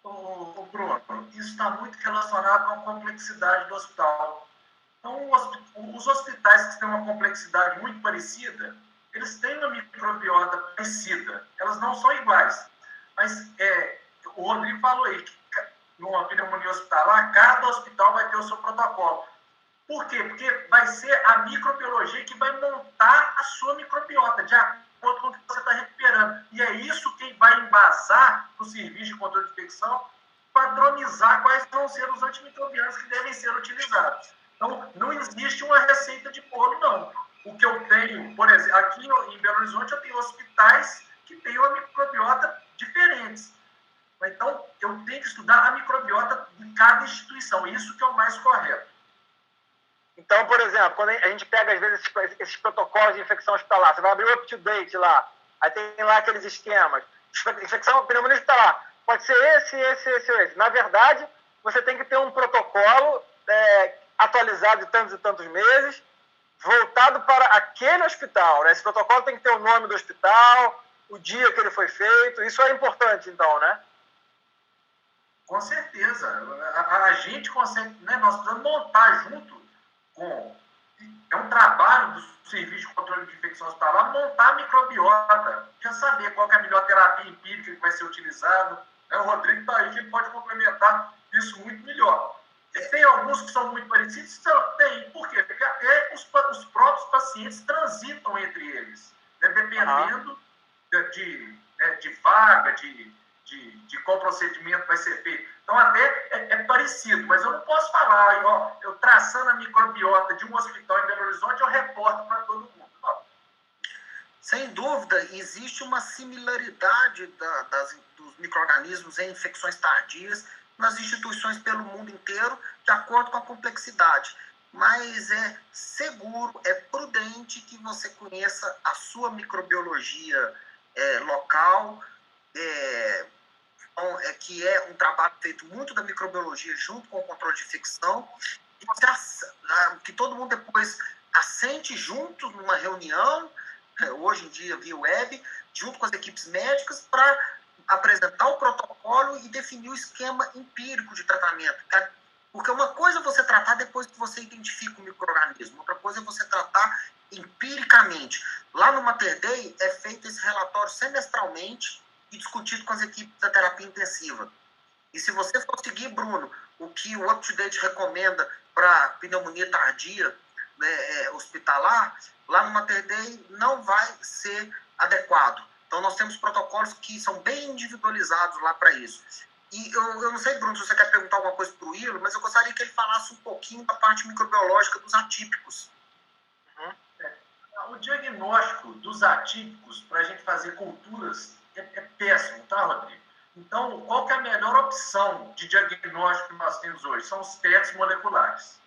Bruno, isso está muito relacionado com a complexidade do hospital. Então, os hospitais que têm uma complexidade muito parecida, eles têm uma microbiota parecida. Elas não são iguais. Mas o Rodrigo falou aí que numa pneumonia hospitalar, cada hospital vai ter o seu protocolo. Por quê? Porque vai ser a microbiologia que vai montar a sua microbiota, de acordo com o que você está recuperando. E é isso que vai embasar no serviço de controle de infecção, padronizar quais vão ser os antimicrobianos que devem ser utilizados. Então, não existe uma receita de bolo, não. O que eu tenho, por exemplo, aqui em Belo Horizonte, eu tenho hospitais que têm uma microbiota diferentes. Então, eu tenho que estudar a microbiota de cada instituição. Isso que é o mais correto. Então, por exemplo, quando a gente pega, às vezes, esses protocolos de infecção hospitalar, você vai abrir o UpToDate lá, aí tem lá aqueles esquemas. Infecção pneumonia hospitalar, pode ser esse. Na verdade, você tem que ter um protocolo atualizado de tantos e tantos meses, voltado para aquele hospital, né? Esse protocolo tem que ter o nome do hospital, o dia que ele foi feito. Isso é importante, então, né? Com certeza. A gente consegue, né? Nós precisamos montar junto com... É um trabalho do Serviço de Controle de Infecção Hospitalar montar a microbiota, já saber qual que é a melhor terapia empírica que vai ser utilizada. O Rodrigo está aí, que ele pode complementar isso muito melhor. Tem alguns que são muito parecidos? Tem. Por quê? Porque até os próprios pacientes transitam entre eles, né? Dependendo de vaga, de qual procedimento vai ser feito. Então, até é parecido, mas eu não posso falar, ó, eu traçando a microbiota de um hospital em Belo Horizonte, eu reporto para todo mundo. Não. Sem dúvida, existe uma similaridade dos micro-organismos em infecções tardias nas instituições pelo mundo inteiro, de acordo com a complexidade. Mas é seguro, é prudente que você conheça a sua microbiologia local, que é um trabalho feito muito da microbiologia junto com o controle de infecção, que todo mundo depois assente junto numa reunião, hoje em dia via web, junto com as equipes médicas, para apresentar o protocolo e definir o esquema empírico de tratamento. Porque uma coisa é você tratar depois que você identifica o micro-organismo, outra coisa é você tratar empiricamente. Lá no Mater Dei é feito esse relatório semestralmente e discutido com as equipes da terapia intensiva. E se você for seguir, Bruno, o que o UpToDate recomenda para pneumonia tardia, né, hospitalar, lá no Mater Dei não vai ser adequado. Então, nós temos protocolos que são bem individualizados lá para isso. E eu não sei, Bruno, se você quer perguntar alguma coisa para o Ilo, mas eu gostaria que ele falasse um pouquinho da parte microbiológica dos atípicos. O diagnóstico dos atípicos para a gente fazer culturas é péssimo, tá, Rodrigo? Então, qual que é a melhor opção de diagnóstico que nós temos hoje? São os testes moleculares.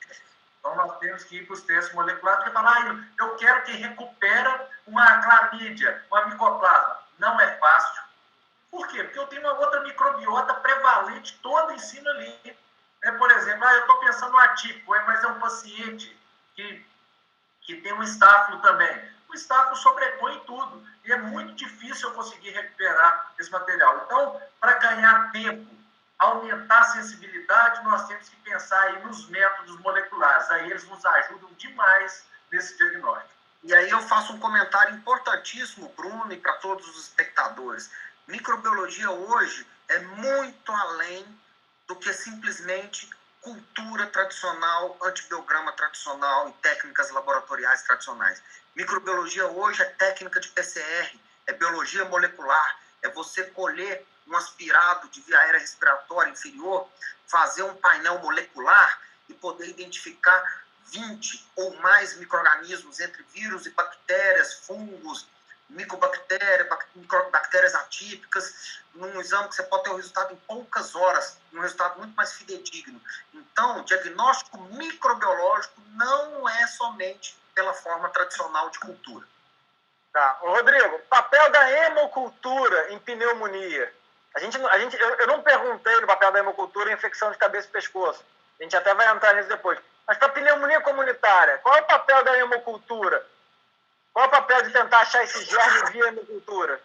Então, nós temos que ir para os testes moleculares, porque falar, eu quero que recupera uma clamídia, uma micoplasma. Não é fácil. Por quê? Porque eu tenho uma outra microbiota prevalente toda em cima ali. Por exemplo, eu estou pensando no atípico, mas é um paciente que tem um estáfilo também. O estáfilo sobrepõe tudo. E é muito difícil eu conseguir recuperar esse material. Então, para ganhar tempo, aumentar a sensibilidade, nós temos que pensar aí nos métodos moleculares. Aí eles nos ajudam demais nesse diagnóstico. E aí eu faço um comentário importantíssimo, Bruno, e para todos os espectadores. Microbiologia hoje é muito além do que simplesmente cultura tradicional, antibiograma tradicional e técnicas laboratoriais tradicionais. Microbiologia hoje é técnica de PCR, é biologia molecular, é você colher um aspirado de via aérea respiratória inferior, fazer um painel molecular e poder identificar 20 ou mais micro-organismos entre vírus e bactérias, fungos, microbactérias atípicas, num exame que você pode ter o resultado em poucas horas, um resultado muito mais fidedigno. Então, o diagnóstico microbiológico não é somente pela forma tradicional de cultura. Tá. Ô, Rodrigo, papel da hemocultura em pneumonia. Eu não perguntei no papel da hemocultura em infecção de cabeça e pescoço. A gente até vai entrar nisso depois. Mas para pneumonia comunitária, qual é o papel da hemocultura? Qual é o papel de tentar achar esse germe via hemocultura?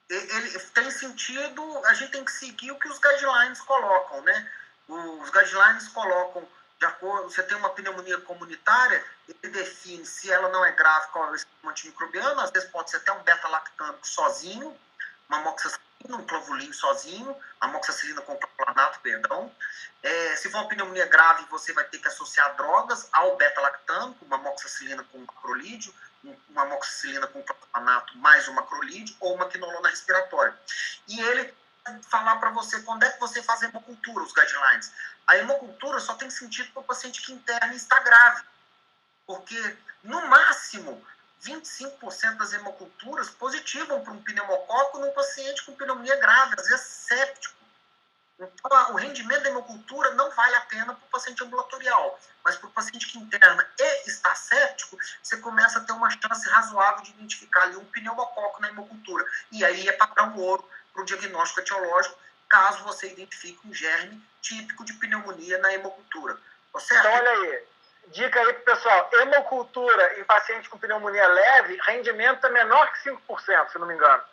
Ele tem sentido, a gente tem que seguir o que os guidelines colocam, né? Os guidelines colocam, de acordo, você tem uma pneumonia comunitária, ele define se ela não é grave, qual é o esquema antimicrobiano, às vezes pode ser até um beta-lactâmico sozinho, uma amoxicilina, um clovulin sozinho, amoxicilina com cloranato, perdão. Se for uma pneumonia grave, você vai ter que associar drogas ao beta-lactâmico, uma amoxicilina com macrolídeo, uma amoxicilina com cloranato mais uma macrolídeo ou uma quinolona respiratória. E ele vai falar para você quando é que você faz a hemocultura, os guidelines. A hemocultura só tem sentido para o paciente que interna e está grave. Porque, no máximo, 25% das hemoculturas positivam para um pneumococo num paciente com pneumonia grave, às vezes séptico. Então, o rendimento da hemocultura não vale a pena para o paciente ambulatorial, mas para o paciente que interna e está séptico, você começa a ter uma chance razoável de identificar ali um pneumococo na hemocultura. E aí é padrão ouro para o diagnóstico etiológico, caso você identifique um germe típico de pneumonia na hemocultura. Tá certo? Então, olha aí, dica aí para o pessoal, hemocultura em paciente com pneumonia leve, rendimento é menor que 5%, se não me engano.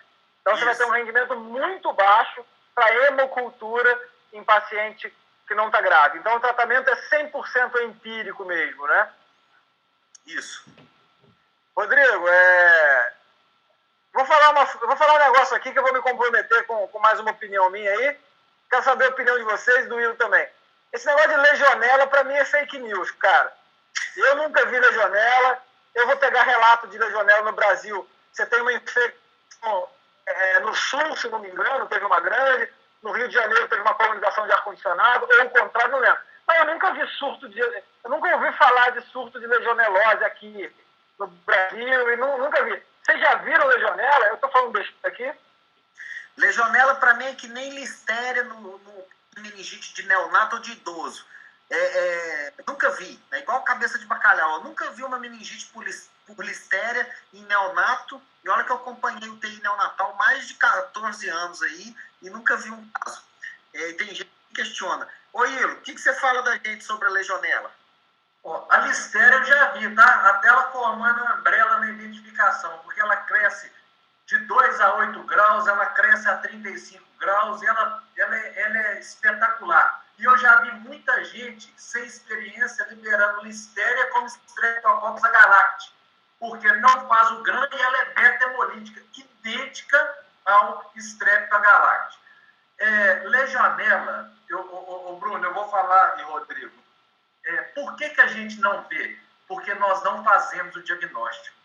Então, você vai ter um rendimento muito baixo para hemocultura em paciente que não está grave. Então, o tratamento é 100% empírico mesmo, né? Isso. Rodrigo, vou falar um negócio aqui que eu vou me comprometer com mais uma opinião minha aí. Quero saber a opinião de vocês e do Will também. Esse negócio de legionela, para mim, é fake news, cara. Eu nunca vi legionela. Eu vou pegar relato de legionela no Brasil. Você tem uma infecção no Sul, se não me engano, teve uma grande, no Rio de Janeiro teve uma colonização de ar-condicionado, ou o contrário, não lembro. Mas eu nunca ouvi falar de surto de legionelose aqui no Brasil, e nunca vi. Vocês já viram legionela? Eu estou falando besteira aqui. Legionela, para mim, é que nem listéria no meningite de neonato ou de idoso. Nunca vi. É igual cabeça de bacalhau. Eu nunca vi uma meningite por listéria em neonato. E olha que eu acompanhei o TI neonatal mais de 14 anos aí e nunca vi um caso. Tem gente que questiona. Ô, Ilo, o que você fala da gente sobre a legionela? A listéria eu já vi, tá? Até ela formando uma umbrella na identificação, porque ela cresce de 2 a 8 graus, ela cresce a 35 graus, e ela é espetacular. E eu já vi muita gente sem experiência liberando listéria como Streptococcus agalacti, porque não faz o grão e ela é beta-hemolítica, idêntica ao Streptococcus agalacti. Legionela, Bruno, eu vou falar, e Rodrigo, por que a gente não vê? Porque nós não fazemos o diagnóstico.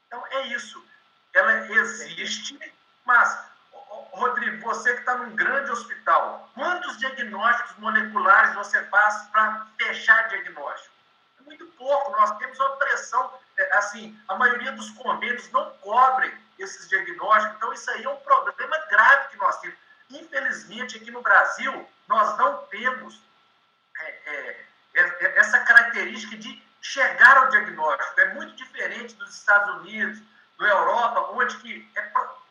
Então, é isso. Ela existe, mas, Rodrigo, você que está num grande hospital, quantos diagnósticos moleculares você faz para fechar diagnóstico? É muito pouco. Nós temos uma pressão, assim, a maioria dos convênios não cobrem esses diagnósticos, então isso aí é um problema grave que nós temos. Infelizmente, aqui no Brasil, nós não temos essa característica de chegar ao diagnóstico. É muito diferente dos Estados Unidos, da Europa, onde que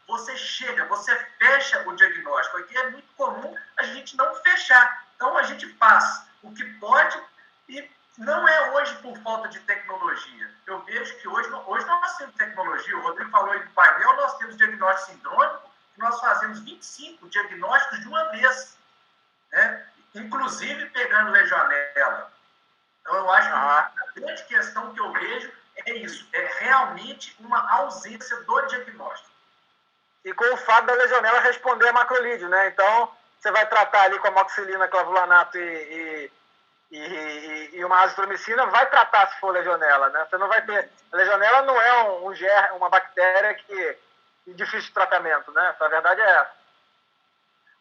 você chega, você fecha o diagnóstico. Aqui é muito comum a gente não fechar. Então, a gente faz o que pode e não é hoje por falta de tecnologia. Eu vejo que hoje nós temos tecnologia. O Rodrigo falou aí do painel, nós temos diagnóstico sindrômico, e nós fazemos 25 diagnósticos de uma vez, né? Inclusive pegando legionela. Então, eu acho que a grande questão que eu vejo é isso, é realmente uma ausência do diagnóstico. E com o fato da legionela responder a macrolídeo, né? Então, você vai tratar ali com a amoxicilina, clavulanato e uma azitromicina, vai tratar se for legionela, né? Você não vai ter... A legionela não é uma bactéria que é difícil de tratamento, né? A verdade é essa.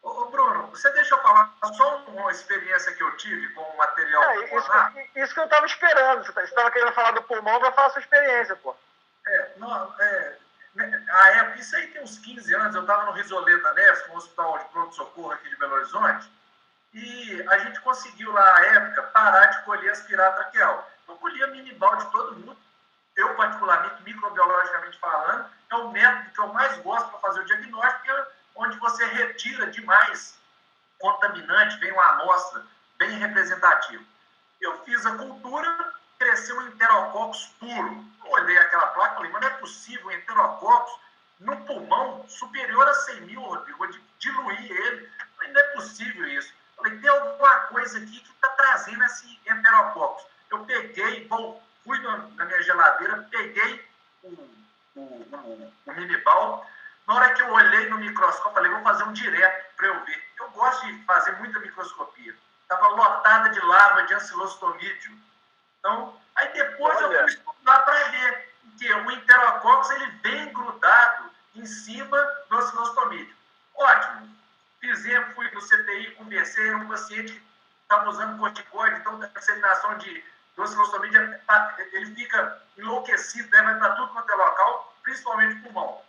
Ô, Bruno, você deixa eu falar só uma experiência que eu tive com o material pulmonar? Isso que eu estava esperando. Você estava querendo falar do pulmão para falar a sua experiência, pô. Isso aí tem uns 15 anos, eu estava no Risoleta Neves, um hospital de pronto-socorro aqui de Belo Horizonte, e a gente conseguiu lá, à época, parar de colher aspirado traqueal. Eu colhia minibal de todo mundo. Eu, particularmente, microbiologicamente falando, é o método que eu mais gosto para fazer o diagnóstico, onde você retira demais contaminante, vem uma amostra bem representativa. Eu fiz a cultura, cresceu um enterococcus puro. Eu olhei aquela placa e falei, mas não é possível um enterococcus no pulmão superior a 100 mil, Rodrigo, eu diluí ele. Eu falei, não é possível isso. Eu falei, tem alguma coisa aqui que está trazendo esse enterococcus. Eu peguei, fui na minha geladeira, peguei o minibal. Na hora que eu olhei no microscópio, falei, vou fazer um direto para eu ver. Eu gosto de fazer muita microscopia. Estava lotada de larva de ancilostomídeo. Então, aí depois eu fui estudar para ver que o enterococcus ele vem grudado em cima do ancilostomídeo. Ótimo. Fui no CTI, conversei, era um paciente que estava usando corticoide, então a disseminação do ancilostomídeo, ele fica enlouquecido, né? Vai para tudo quanto é local, principalmente o pulmão.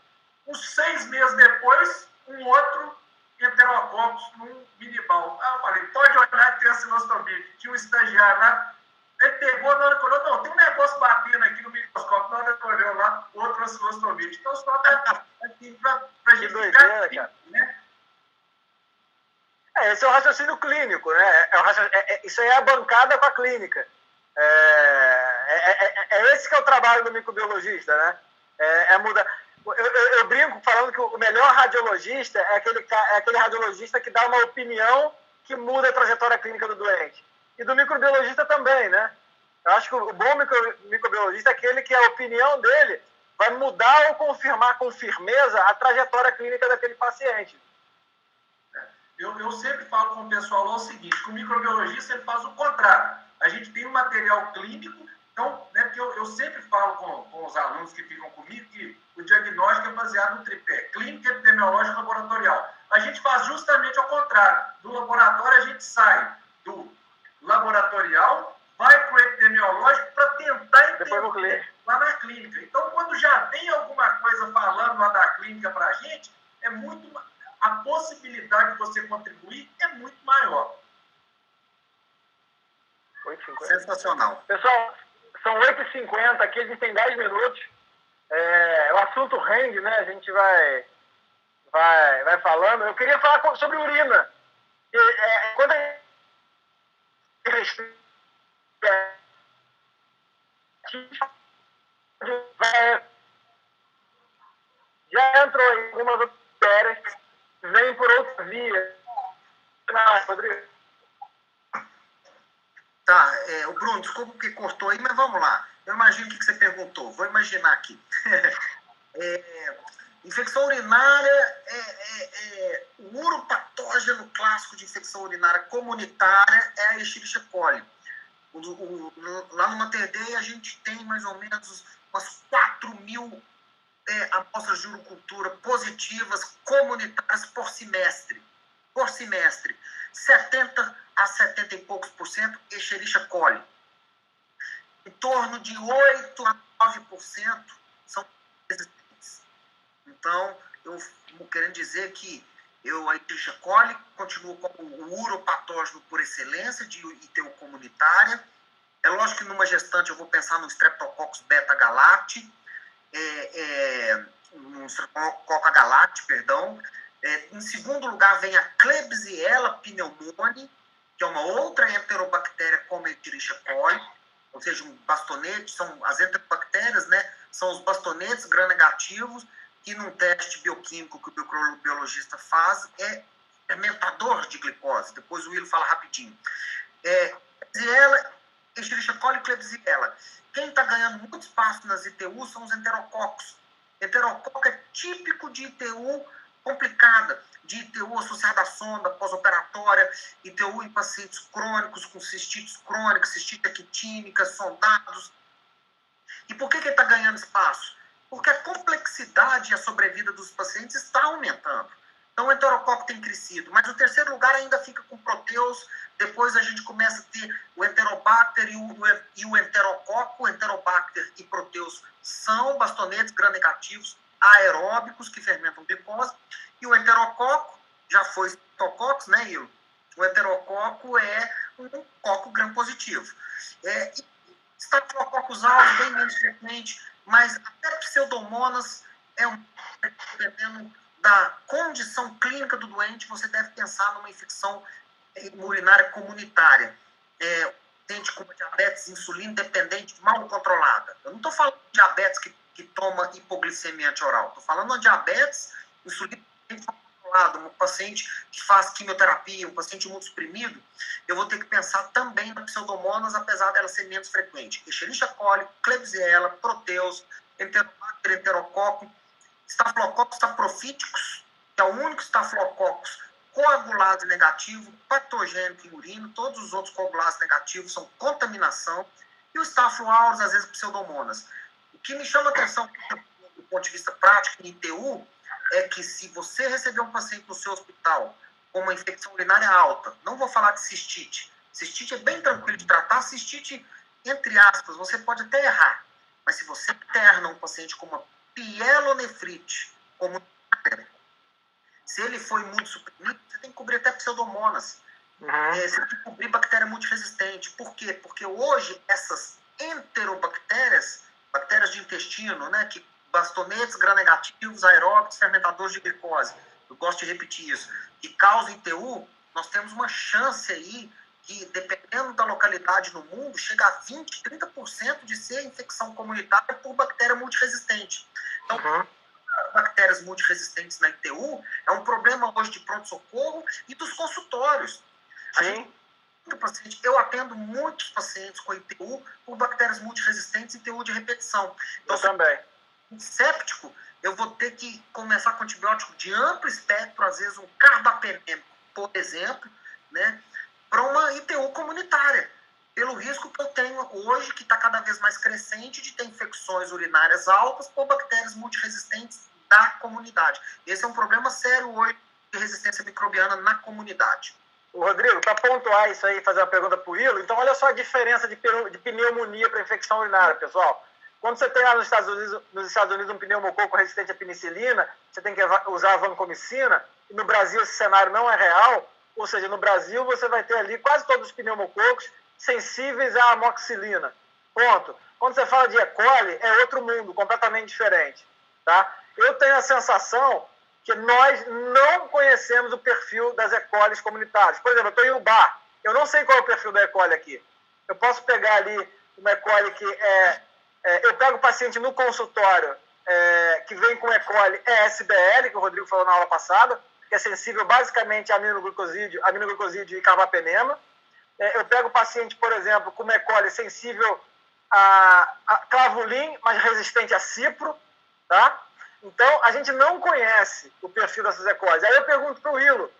Uns 6 meses depois, um outro enterococcus num minibal. Aí eu falei, pode olhar que tem ancilostomídeo. Tinha um estagiário lá, ele pegou, na hora que olhou, não, tem um negócio batendo aqui no microscópio. Na hora que olhou lá, outro ancilostomídeo. Então, só assim, pra gente ficar aqui, né? Esse é o raciocínio clínico, né? Isso aí é a bancada com a clínica. Esse que é o trabalho do microbiologista, né? Mudar. Eu brinco falando que o melhor radiologista é aquele radiologista que dá uma opinião que muda a trajetória clínica do doente. E do microbiologista também, né? Eu acho que o bom microbiologista é aquele que a opinião dele vai mudar ou confirmar com firmeza a trajetória clínica daquele paciente. Eu sempre falo com o pessoal lá o seguinte, que o microbiologista ele faz o contrário. A gente tem um material clínico Então, né, porque eu sempre falo com os alunos que ficam comigo que o diagnóstico é baseado no tripé, clínica, epidemiológica e laboratorial. A gente faz justamente ao contrário. Do laboratório, a gente sai do laboratorial, vai para o epidemiológico para tentar entender lá na clínica. Então, quando já tem alguma coisa falando lá da clínica para a gente, a possibilidade de você contribuir é muito maior. 8h50. Sensacional. Pessoal, são 8h50 aqui, a gente tem 10 minutos. O assunto rende, né? A gente vai falando. Eu queria falar sobre urina. Quando a já entrou em algumas outras bactérias, vem por outra via. Rodrigo. Tá, o Bruno, desculpa porque cortou aí, mas vamos lá. Eu imagino o que você perguntou. Vou imaginar aqui. Infecção urinária o uropatógeno clássico de infecção urinária comunitária é a Escherichia coli. Lá no Mater Dei a gente tem mais ou menos umas 4.000 amostras de urocultura positivas comunitárias por semestre. 70 a 70 e poucos % Escherichia coli. Em torno de 8 a 9% são resistentes. Então, eu estou querendo dizer que a Escherichia coli continua como o uropatógeno por excelência de ITU comunitária. É lógico que numa gestante eu vou pensar no Streptococcus beta-galacti, em segundo lugar vem a Klebsiella pneumoniae, que é uma outra enterobactéria como a Escherichia coli, ou seja, um bastonete, são as enterobactérias, né? São os bastonetes gram-negativos, que num teste bioquímico que o microbiologista faz é fermentador de glicose. Depois o Will fala rapidinho. Escherichia coli e Klebsiella. Quem está ganhando muito espaço nas ITU são os enterococos. Enterococo é típico de ITU complicada, de ITU associada à sonda pós-operatória, ITU em pacientes crônicos com cistites crônicas, cistite actínica, sondados. E por que ele está ganhando espaço? Porque a complexidade e a sobrevida dos pacientes está aumentando. Então o enterococo tem crescido, mas o terceiro lugar ainda fica com proteus. Depois a gente começa a ter o enterobacter e o enterococo. O enterobacter e proteus são bastonetes gram-negativos aeróbicos que fermentam glicose. E o enterococo, já foi Staphylococcus, né, Ilo? O enterococo é um coco gram-positivo. Staphylococcus aureus, bem menos frequente, mas até pseudomonas dependendo da condição clínica do doente, você deve pensar numa infecção urinária comunitária. Paciente com diabetes insulina dependente mal controlada. Eu não estou falando de diabetes que toma hipoglicemia antioral. Estou falando de diabetes insulina mal controlada, um paciente que faz quimioterapia, um paciente imunossuprimido. Eu vou ter que pensar também na pseudomonas, apesar dela ser menos frequente. Escherichia coli, Klebsiella, proteus, enterobacter, enterococo, Staphylococcus staphylococcus, que é o único Staphylococcus coagulado negativo, patogênico em urina. Todos os outros coagulados negativos são contaminação. E o Staphylo aureus, às vezes, pseudomonas. O que me chama a atenção do ponto de vista prático em ITU é que se você receber um paciente no seu hospital com uma infecção urinária alta, não vou falar de cistite. Cistite é bem tranquilo de tratar. Cistite, entre aspas, você pode até errar. Mas se você interna um paciente com uma pielonefrite comunitária, se ele for imunossuprimido, você tem que cobrir até pseudomonas. Você tem que cobrir bactéria multiresistente. Por quê? Porque hoje essas enterobactérias, bactérias de intestino, né, que bastonetes gram-negativos, aeróbicos, fermentadores de glicose, eu gosto de repetir isso, que causam ITU, nós temos uma chance aí que, dependendo da localidade no mundo, chega a 20%, 30% de ser infecção comunitária por bactéria multiresistente. Então, bactérias multiresistentes na ITU é um problema hoje de pronto-socorro e dos consultórios. Eu atendo muitos pacientes com ITU por bactérias multiresistentes e ITU de repetição. Então, eu também. Séptico, eu vou ter que começar com antibiótico de amplo espectro, às vezes um carbapenêmico, por exemplo, né, para uma ITU comunitária, pelo risco que eu tenho hoje, que está cada vez mais crescente, de ter infecções urinárias altas por bactérias multiresistentes da comunidade. Esse é um problema sério hoje de resistência microbiana na comunidade. O Rodrigo, para pontuar isso aí, fazer uma pergunta para o Ilo, então olha só a diferença de pneumonia para infecção urinária, pessoal. Quando você tem lá nos Estados Unidos um pneumococo resistente à penicilina, você tem que usar a vancomicina, e no Brasil esse cenário não é real, ou seja, no Brasil você vai ter ali quase todos os pneumococos sensíveis à amoxicilina. Ponto. Quando você fala de E. coli, é outro mundo, completamente diferente. Tá? Eu tenho a sensação que nós não conhecemos o perfil das E. coli comunitárias. Por exemplo, eu estou em Ubá, eu não sei qual é o perfil da E. coli aqui. Eu posso pegar ali uma E. coli que eu pego o paciente no consultório que vem com E. coli ESBL, que o Rodrigo falou na aula passada, que é sensível basicamente a aminoglucosídeo e carbapenema. Eu pego o paciente, por exemplo, com uma E. coli sensível a clavulin, mas resistente a cipro, tá? Então, a gente não conhece o perfil dessas E. coli. Aí eu pergunto para o Ilo,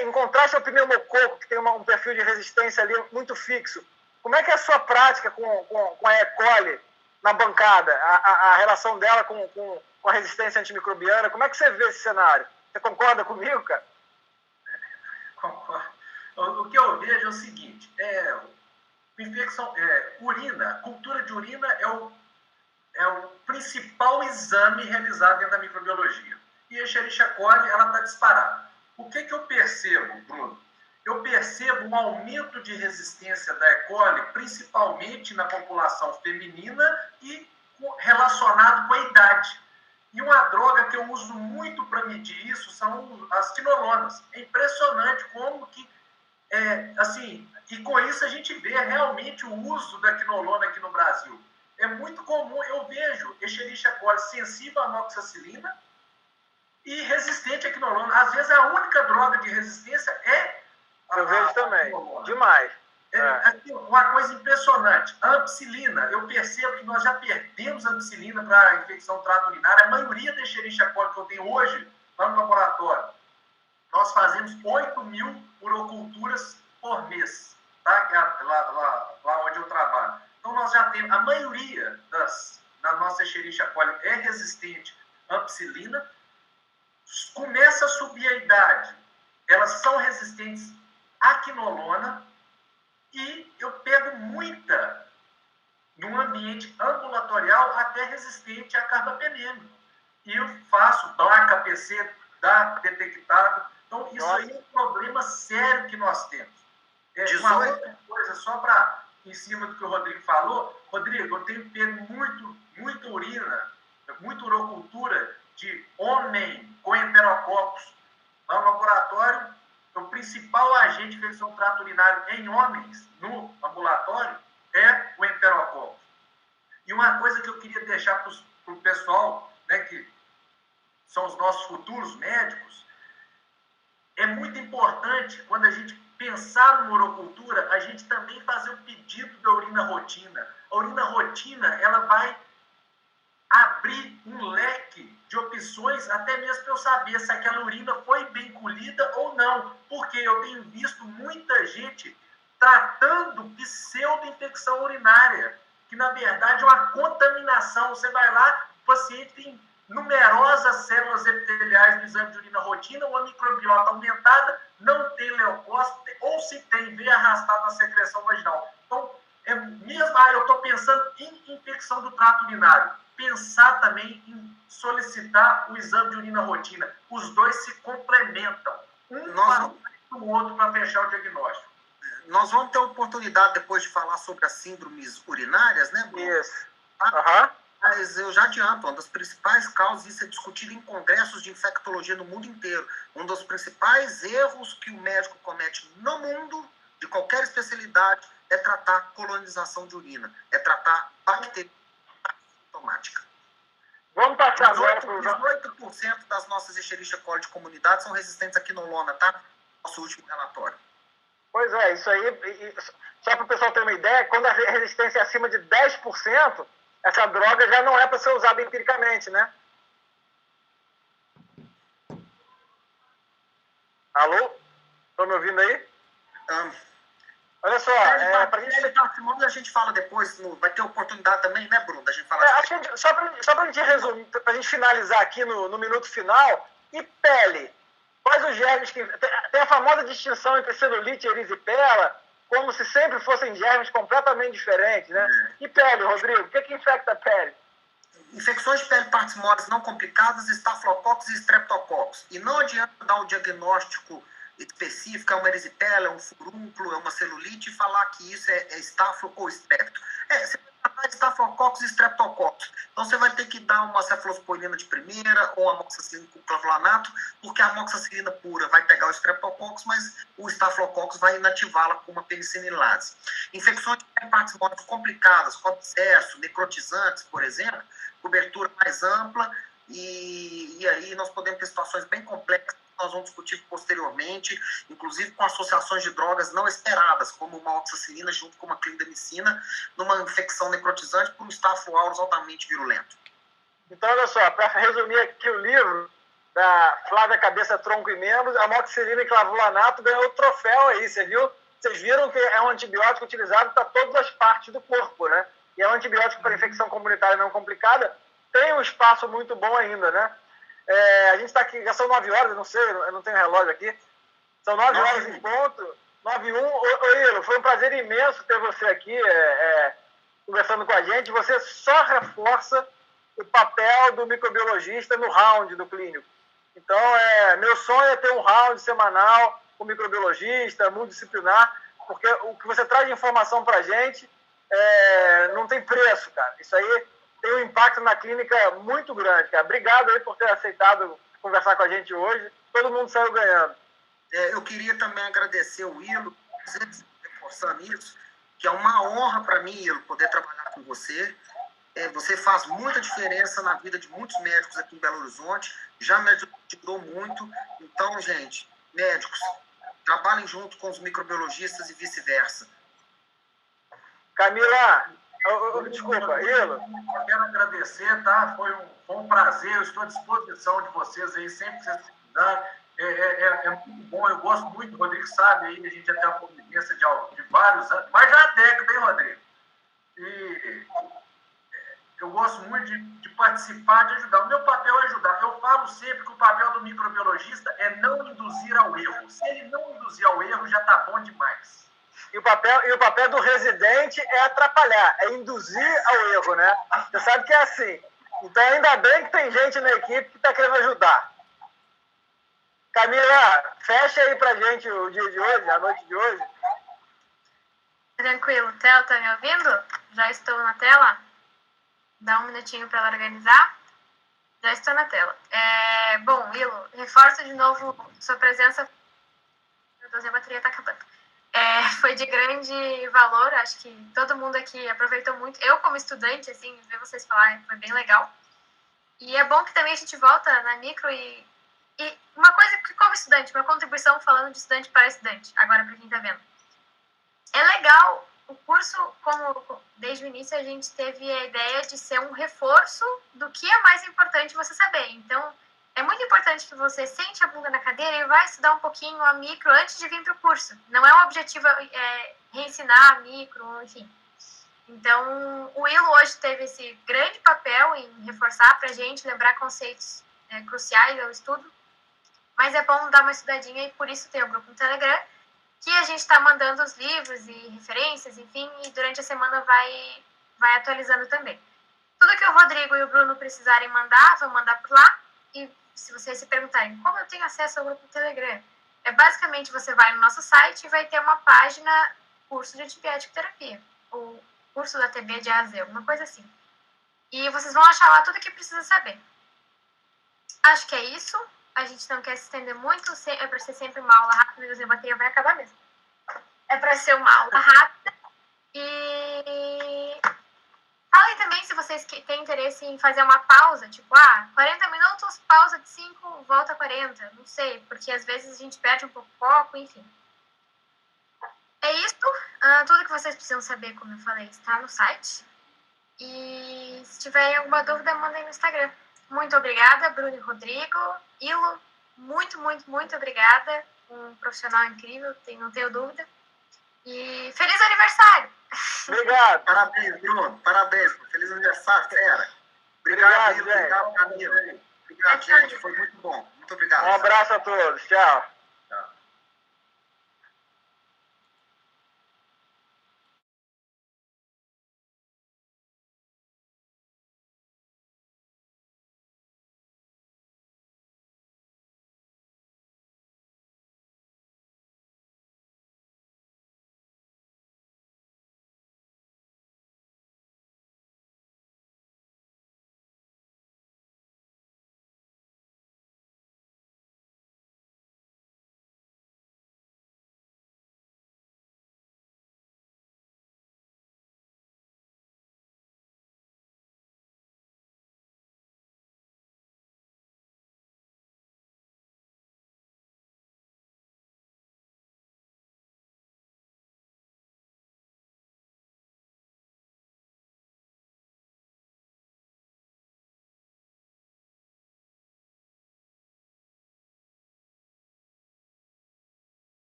em contraste ao pneumococo, que tem um perfil de resistência ali muito fixo, como é que é a sua prática com a E. coli na bancada, a relação dela com a resistência antimicrobiana? Como é que você vê esse cenário? Você concorda comigo, cara? Concordo. O que eu vejo é o seguinte, urina, cultura de urina é o principal exame realizado dentro da microbiologia. E a Escherichia coli, ela está disparada. O que eu percebo, Bruno? Eu percebo um aumento de resistência da E. coli, principalmente na população feminina e relacionado com a idade. E uma droga que eu uso muito para medir isso são as quinolonas. É impressionante como que, e com isso a gente vê realmente o uso da quinolona aqui no Brasil. É muito comum, eu vejo Escherichia coli sensível à amoxicilina e resistente à quinolona. Às vezes a única droga de resistência é eu vejo também, demais. Assim, uma coisa impressionante, a ampicilina, eu percebo que nós já perdemos a ampicilina para infecção trato urinário. A maioria da Escherichia coli que eu tenho hoje, lá no laboratório, nós fazemos 8.000 uroculturas por mês, tá? Lá onde eu trabalho. Então, nós já temos, a maioria da nossa Escherichia coli é resistente à ampicilina, começa a subir a idade, elas são resistentes à quinolona, e eu pego muita, num ambiente ambulatorial, até resistente a carbapenema. E eu faço placa PC, dá detectado. Então, isso aí é um problema sério que nós temos. Uma outra coisa, só para, em cima do que o Rodrigo falou, Rodrigo, eu tenho pego muita urina, muita urocultura de homem com enterococos. Lá no laboratório, o principal agente de infecção do trato urinário em homens no ambulatório é o enterococcus. E uma coisa que eu queria deixar para o pessoal, né, que são os nossos futuros médicos, é muito importante, quando a gente pensar numa urocultura, a gente também fazer o pedido da urina rotina. A urina rotina, ela vai abrir um leque de opções, até mesmo para eu saber se aquela urina foi bem colhida ou não, porque eu tenho visto muita gente tratando pseudo-infecção urinária, que na verdade é uma contaminação. Você vai lá, o paciente tem numerosas células epiteliais no exame de urina rotina, uma microbiota aumentada, não tem leucócito, ou se tem, vem arrastado na secreção vaginal. Então, eu estou pensando em infecção do trato urinário. Pensar também em solicitar o exame de urina rotina. Os dois se complementam. Para o outro para fechar o diagnóstico. Nós vamos ter a oportunidade depois de falar sobre as síndromes urinárias, né, Bruno? Isso. Mas eu já adianto, uma das principais causas, isso é discutido em congressos de infectologia no mundo inteiro. Um dos principais erros que o médico comete no mundo, de qualquer especialidade, é tratar colonização de urina, é tratar bactéria sintomática. Vamos passar agora para 18% das nossas Escherichia coli de comunidade são resistentes à quinolona, tá? Nosso último relatório. Pois é, isso aí, só para o pessoal ter uma ideia, quando a resistência é acima de 10%, essa droga já não é para ser usada empiricamente, né? Alô? Estão me ouvindo aí? Olha só, pra gente parcimônio a gente fala depois, vai ter oportunidade também, né, Bruno, da gente falar. Acho que só pra gente resumir, pra gente finalizar aqui no minuto final, e pele? Quais os germes que... Tem a famosa distinção entre celulite e erisipela, como se sempre fossem germes completamente diferentes, né? E pele, Rodrigo? O que infecta a pele? Infecções de pele partimórias não complicadas, estafilococcus e streptococcus. E não adianta dar um diagnóstico específico, é uma erisipela, é um furúnculo, é uma celulite, e falar que isso é estáfilo ou estrepto. Você vai tratar de estafilococcus e streptococcus. Então você vai ter que dar uma cefalosporina de primeira ou amoxicilina com clavulanato, porque a amoxicilina pura vai pegar o streptococcus, mas o estafilococcus vai inativá-la com uma penicinilase. Infecções de pele partimórias complicadas, como abscesso, necrotizantes, por exemplo, cobertura mais ampla, e aí nós podemos ter situações bem complexas, nós vamos discutir posteriormente, inclusive com associações de drogas não esperadas, como uma oxacilina junto com uma clindamicina, numa infecção necrotizante por um Staphylo aureus altamente virulento. Então, olha só, para resumir aqui o livro da Flávia Cabeça, Tronco e Membros, a amoxicilina e clavulanato ganhou o troféu aí, você viu? Vocês viram que é um antibiótico utilizado para todas as partes do corpo, né? E é um antibiótico para infecção comunitária não complicada, tem um espaço muito bom ainda, né? A gente está aqui, já são 9 horas, eu não sei, eu não tenho relógio aqui. São 9 horas em ponto, 9h01. Ô, Ilo, foi um prazer imenso ter você aqui conversando com a gente. Você só reforça o papel do microbiologista no round do clínico. Então, meu sonho é ter um round semanal com microbiologista, multidisciplinar, porque o que você traz de informação para a gente não tem preço, cara. Isso aí tem um impacto na clínica muito grande, cara. Obrigado aí por ter aceitado conversar com a gente hoje. Todo mundo saiu ganhando. Eu queria também agradecer o Ilo, reforçando isso, que é uma honra para mim, Ilo, poder trabalhar com você. Você faz muita diferença na vida de muitos médicos aqui em Belo Horizonte, já me ajudou muito. Então, gente, médicos, trabalhem junto com os microbiologistas e vice-versa. Camila, desculpa, Ilo. Eu quero agradecer, tá? Foi um prazer, eu estou à disposição de vocês aí, sempre que vocês precisarem. É muito bom, eu gosto muito, o Rodrigo sabe aí, a gente já tem uma convivência de vários anos, mas já há década, hein, Rodrigo? E eu gosto muito de participar, de ajudar. O meu papel é ajudar. Eu falo sempre que o papel do microbiologista é não induzir ao erro. Se ele não induzir ao erro, já está bom demais. E o papel do residente é atrapalhar, é induzir ao erro, né? Você sabe que é assim. Então, ainda bem que tem gente na equipe que está querendo ajudar. Camila, fecha aí pra gente o dia de hoje, a noite de hoje. Tranquilo. Theo, tá me ouvindo? Já estou na tela? Dá um minutinho para ela organizar. Já estou na tela. Bom, Ilo, reforço de novo sua presença. Meu Deus, a bateria está acabando. Foi de grande valor, acho que todo mundo aqui aproveitou muito. Eu, como estudante, assim, ver vocês falarem foi bem legal. E é bom que também a gente volta na micro e uma coisa que, como estudante, uma contribuição falando de estudante para estudante, agora para quem está vendo. É legal o curso, como desde o início a gente teve a ideia de ser um reforço do que é mais importante você saber. Então, é muito importante que você sente a bunda na cadeira e vai estudar um pouquinho a micro antes de vir para o curso. Não é o objetivo reensinar a micro, enfim. Então, o Ilo hoje teve esse grande papel em reforçar para a gente, lembrar conceitos cruciais ao estudo. Mas é bom dar uma estudadinha e por isso tem o grupo no Telegram, que a gente está mandando os livros e referências, enfim, e durante a semana vai atualizando também. Tudo que o Rodrigo e o Bruno precisarem mandar, vão mandar por lá. E se vocês se perguntarem como eu tenho acesso ao grupo do Telegram, basicamente você vai no nosso site e vai ter uma página curso de antibiótico terapia, ou curso da TB de A a Z, alguma coisa assim. E vocês vão achar lá tudo o que precisa saber. Acho que é isso. A gente não quer se estender muito, é para ser sempre uma aula rápida, mas a bateria vai acabar mesmo. É para ser uma aula rápida. E falem também se vocês têm interesse em fazer uma pausa, tipo, 40 minutos, pausa de 5, volta 40. Não sei, porque às vezes a gente perde um pouco o foco, enfim. É isso. Tudo que vocês precisam saber, como eu falei, está no site. E se tiverem alguma dúvida, mandem no Instagram. Muito obrigada, Bruno e Rodrigo. Ilo, muito, muito, muito obrigada. Um profissional incrível, não tenho dúvida. E feliz aniversário! Obrigado. Parabéns, Bruno. Parabéns. Feliz aniversário, fera. Obrigado, Obrigado, Camila. Obrigado, gente. Foi muito bom. Muito obrigado. Um abraço a todos. Tchau.